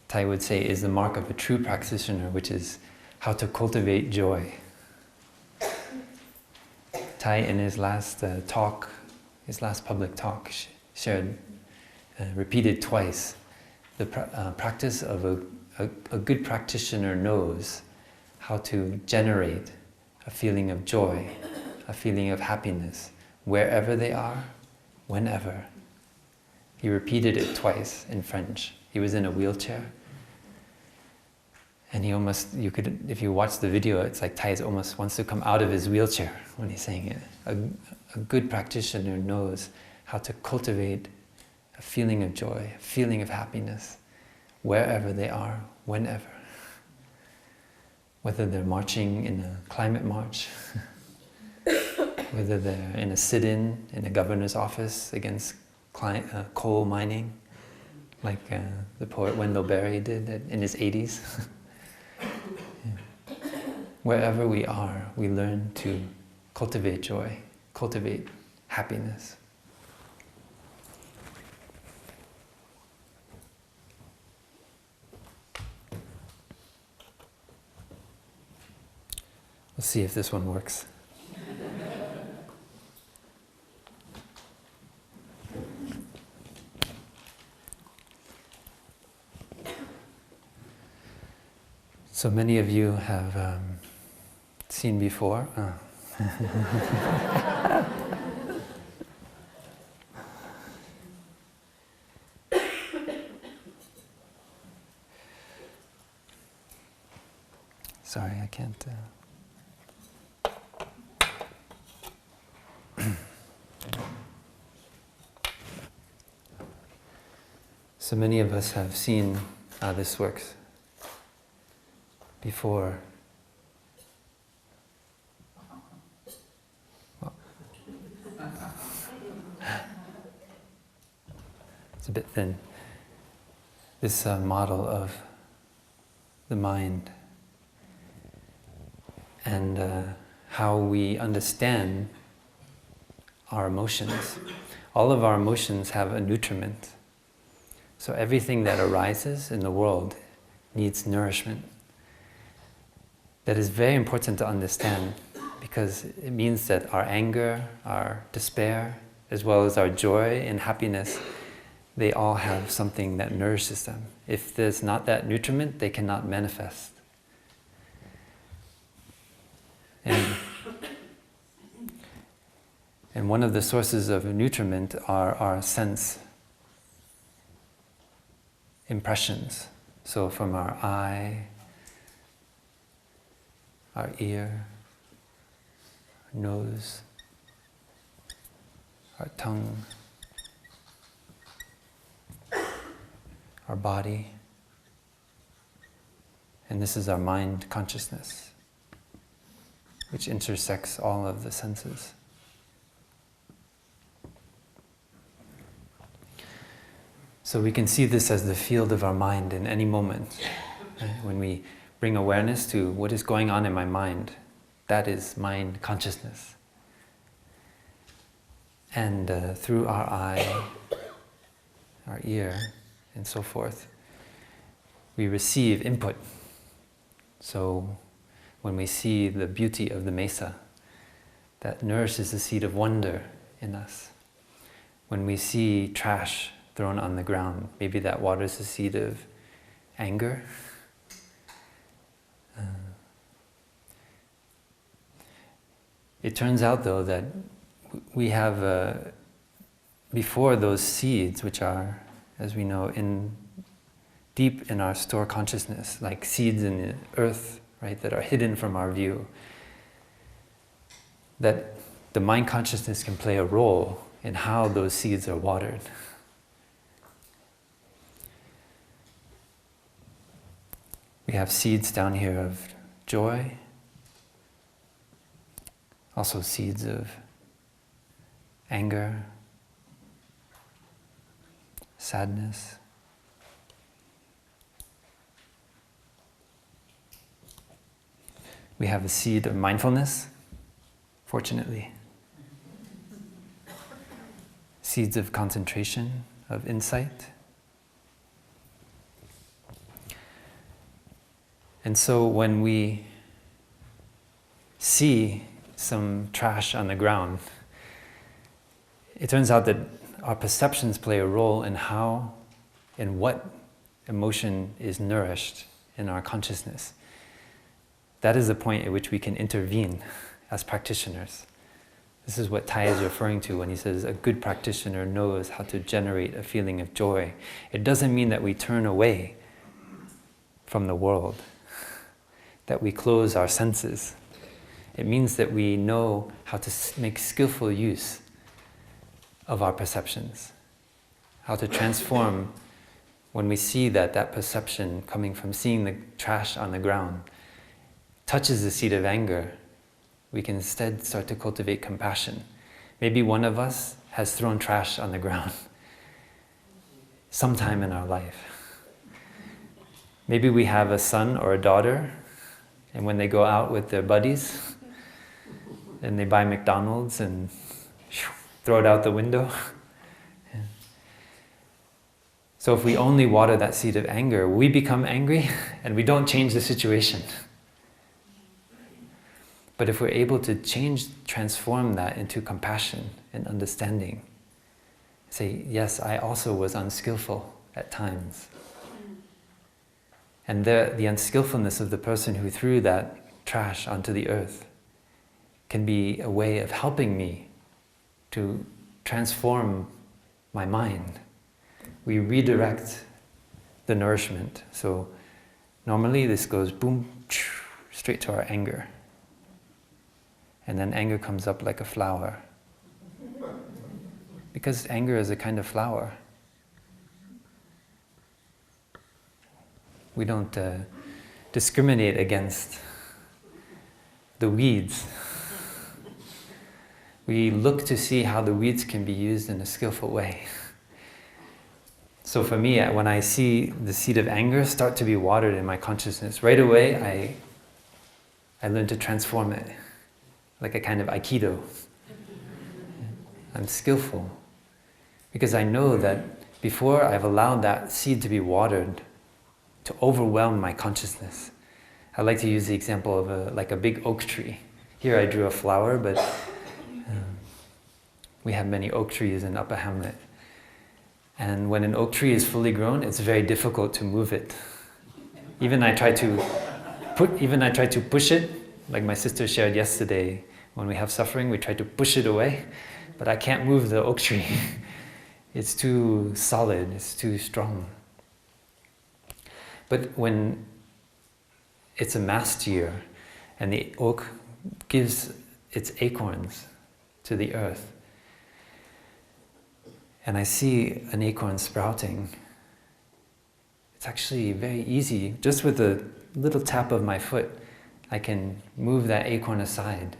Thai would say is the mark of a true practitioner, which is how to cultivate joy. Thai, in his last public talk, shared, repeated twice, the practice of a good practitioner knows how to generate a feeling of joy, a feeling of happiness, wherever they are, whenever. He repeated it twice in French. He was in a wheelchair. And if you watch the video, it's like Thai almost wants to come out of his wheelchair when he's saying it. A good practitioner knows how to cultivate a feeling of joy, a feeling of happiness, wherever they are, whenever. Whether they're marching in a climate march, whether they're in a sit-in in a governor's office against coal mining, like the poet Wendell Berry did in his 80s. Yeah. Wherever we are, we learn to cultivate joy, cultivate happiness. Let's see if this one works. So many of you have seen before. Sorry, I can't. So many of us have seen how this works before. It's a bit thin. This model of the mind and how we understand our emotions. All of our emotions have a nutriment. So everything that arises in the world needs nourishment. That is very important to understand because it means that our anger, our despair, as well as our joy and happiness, they all have something that nourishes them. If there's not that nutriment, they cannot manifest. And one of the sources of nutriment are our sense impressions. So from our eye, our ear, our nose, our tongue, our body, and this is our mind consciousness, which intersects all of the senses. So we can see this as the field of our mind in any moment. Right? When we bring awareness to what is going on in my mind, that is mind consciousness. And through our eye, our ear, and so forth, we receive input. So when we see the beauty of the mesa, that nourishes the seed of wonder in us. When we see trash thrown on the ground, maybe that waters the seed of anger. It turns out, though, that we have, before those seeds, which are, as we know, deep in our store consciousness, like seeds in the earth, right, that are hidden from our view, that the mind consciousness can play a role in how those seeds are watered. We have seeds down here of joy, also seeds of anger, sadness. We have a seed of mindfulness, fortunately. Seeds of concentration, of insight. And so when we see some trash on the ground, it turns out that our perceptions play a role in how and what emotion is nourished in our consciousness. That is the point at which we can intervene as practitioners. This is what Tai is referring to when he says a good practitioner knows how to generate a feeling of joy. It doesn't mean that we turn away from the world, that we close our senses. It means that we know how to make skillful use of our perceptions, how to transform when we see that perception coming from seeing the trash on the ground touches the seed of anger. We can instead start to cultivate compassion. Maybe one of us has thrown trash on the ground sometime in our life. Maybe we have a son or a daughter, and when they go out with their buddies, and they buy McDonald's and throw it out the window. Yeah. So if we only water that seed of anger, we become angry and we don't change the situation. But if we're able to transform that into compassion and understanding, say, yes, I also was unskillful at times. And the unskillfulness of the person who threw that trash onto the earth can be a way of helping me to transform my mind. We redirect the nourishment. So normally this goes boom, straight to our anger. And then anger comes up like a flower. Because anger is a kind of flower. We don't discriminate against the weeds. We look to see how the weeds can be used in a skillful way. So for me, when I see the seed of anger start to be watered in my consciousness, right away I learn to transform it, like a kind of Aikido. I'm skillful, because I know that before I've allowed that seed to be watered, to overwhelm my consciousness. I like to use the example of like a big oak tree. Here I drew a flower, but we have many oak trees in Upper Hamlet. And when an oak tree is fully grown, it's very difficult to move it. Even I try to push it, like my sister shared yesterday. When we have suffering, we try to push it away, but I can't move the oak tree. It's too solid, it's too strong. But when it's a mast year and the oak gives its acorns to the earth, and I see an acorn sprouting, it's actually very easy. Just with a little tap of my foot, I can move that acorn aside,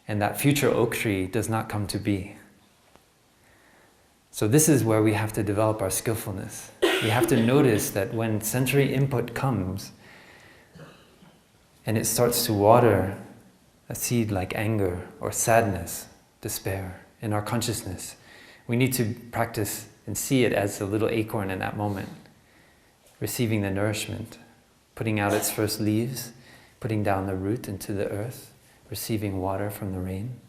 and that future oak tree does not come to be. So this is where we have to develop our skillfulness. We have to notice that when sensory input comes, and it starts to water a seed like anger or sadness, despair, in our consciousness. We need to practice and see it as a little acorn in that moment, receiving the nourishment, putting out its first leaves, putting down the root into the earth, receiving water from the rain.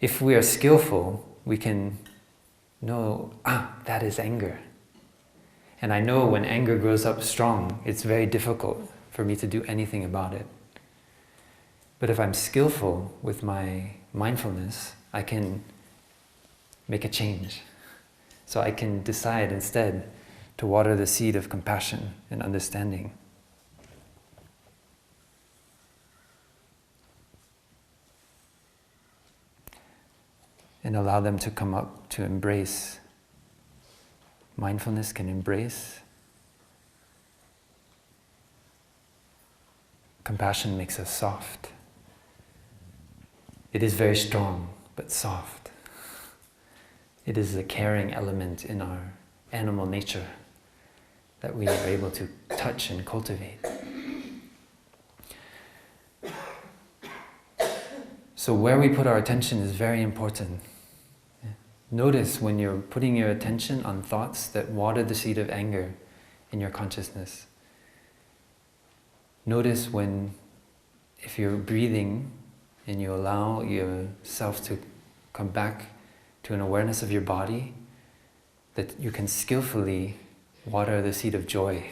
If we are skillful, we can know, that is anger. And I know when anger grows up strong, it's very difficult for me to do anything about it. But if I'm skillful with my mindfulness, I can make a change. So I can decide instead to water the seed of compassion and understanding. And allow them to come up to embrace. Mindfulness can embrace. Compassion makes us soft. It is very strong, but soft. It is a caring element in our animal nature that we are able to touch and cultivate. So where we put our attention is very important. Notice when you're putting your attention on thoughts that water the seed of anger in your consciousness. Notice if you're breathing and you allow yourself to come back to an awareness of your body, that you can skillfully water the seed of joy.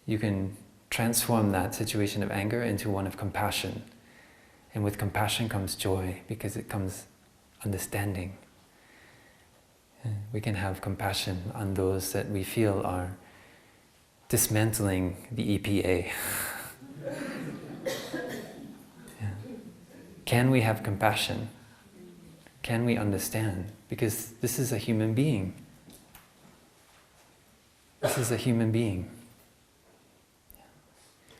You can transform that situation of anger into one of compassion. And with compassion comes joy, because it comes understanding. We can have compassion on those that we feel are dismantling the EPA. Yeah. Can we have compassion? Can we understand? Because this is a human being. This is a human being.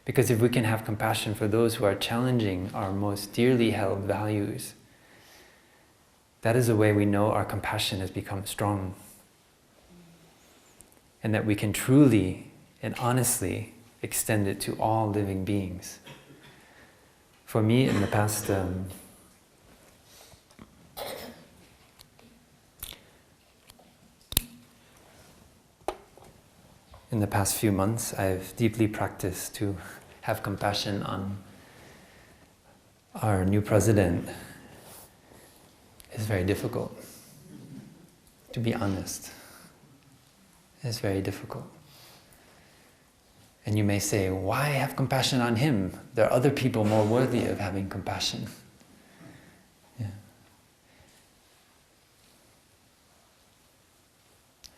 Because if we can have compassion for those who are challenging our most dearly held values, that is a way we know our compassion has become strong. And that we can truly and honestly extend it to all living beings. For me, in the past few months, I've deeply practiced to have compassion on our new president. It's very difficult, to be honest. It's very difficult. And you may say, why have compassion on him? There are other people more worthy of having compassion. Yeah.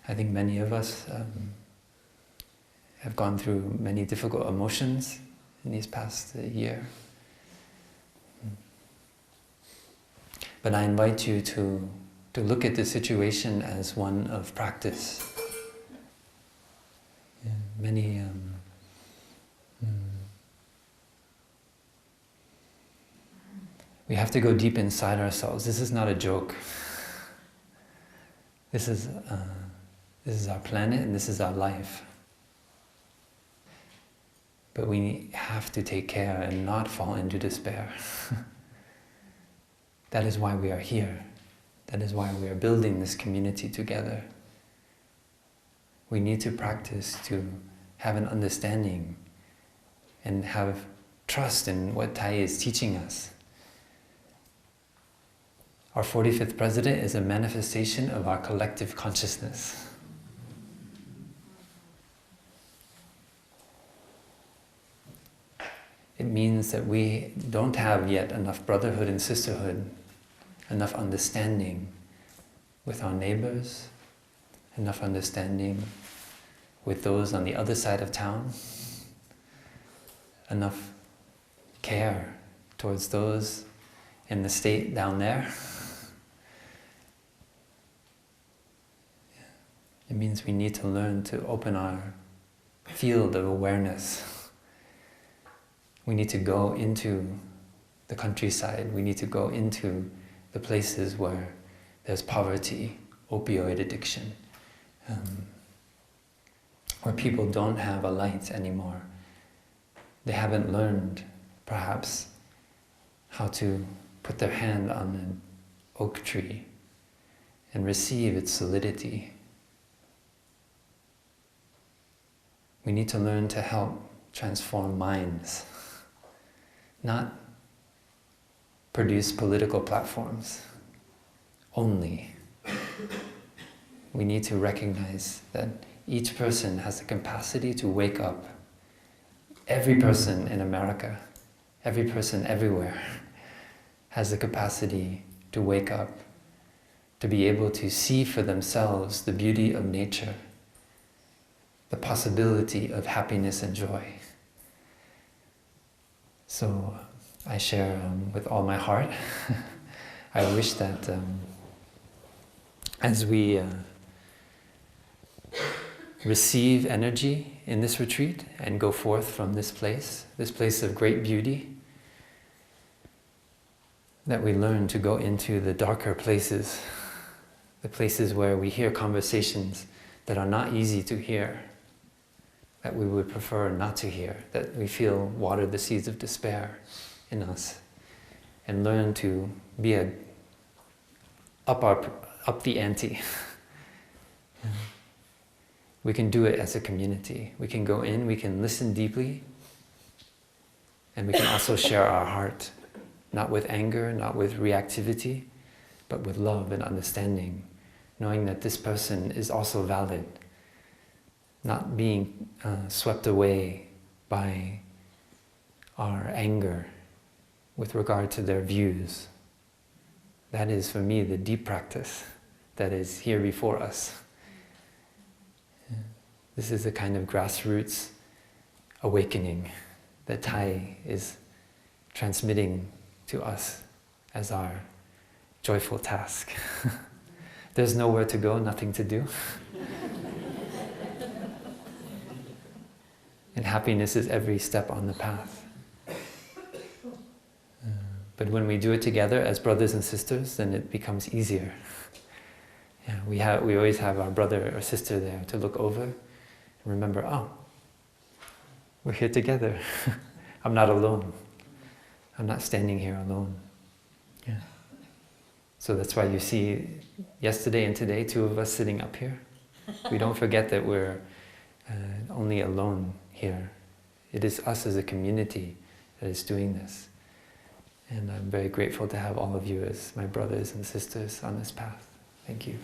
I think many of us have gone through many difficult emotions in these past year. But I invite you to look at the situation as one of practice. Yeah, many we have to go deep inside ourselves. This is not a joke. This is our planet and this is our life. But we have to take care and not fall into despair. That is why we are here. That is why we are building this community together. We need to practice to have an understanding and have trust in what Tai is teaching us. Our 45th president is a manifestation of our collective consciousness. It means that we don't have yet enough brotherhood and sisterhood, enough understanding with our neighbors, enough understanding with those on the other side of town, enough care towards those in the state down there. It means we need to learn to open our field of awareness. We need to go into the countryside. We need to go into the places where there's poverty, opioid addiction, where people don't have a light anymore. They haven't learned, perhaps, how to put their hand on an oak tree and receive its solidity. We need to learn to help transform minds, not produce political platforms only. We need to recognize that each person has the capacity to wake up. Every person in America, every person everywhere has the capacity to wake up, to be able to see for themselves the beauty of nature, the possibility of happiness and joy. So I share with all my heart. I wish that as we receive energy in this retreat and go forth from this place of great beauty, that we learn to go into the darker places, the places where we hear conversations that are not easy to hear, that we would prefer not to hear, that we feel water the seeds of despair in us, and learn to be up the ante. We can do it as a community. We can go in, we can listen deeply, and we can also share our heart, not with anger, not with reactivity, but with love and understanding, knowing that this person is also valid, not being swept away by our anger with regard to their views. That is, for me, the deep practice that is here before us. This is a kind of grassroots awakening that Thai is transmitting to us as our joyful task. There's nowhere to go, nothing to do. And happiness is every step on the path. But when we do it together as brothers and sisters, then it becomes easier. Yeah, we always have our brother or sister there to look over and remember, oh, we're here together. I'm not alone. I'm not standing here alone. Yeah. So that's why you see yesterday and today, two of us sitting up here. We don't forget that we're only alone here. It is us as a community that is doing this. And I'm very grateful to have all of you as my brothers and sisters on this path. Thank you.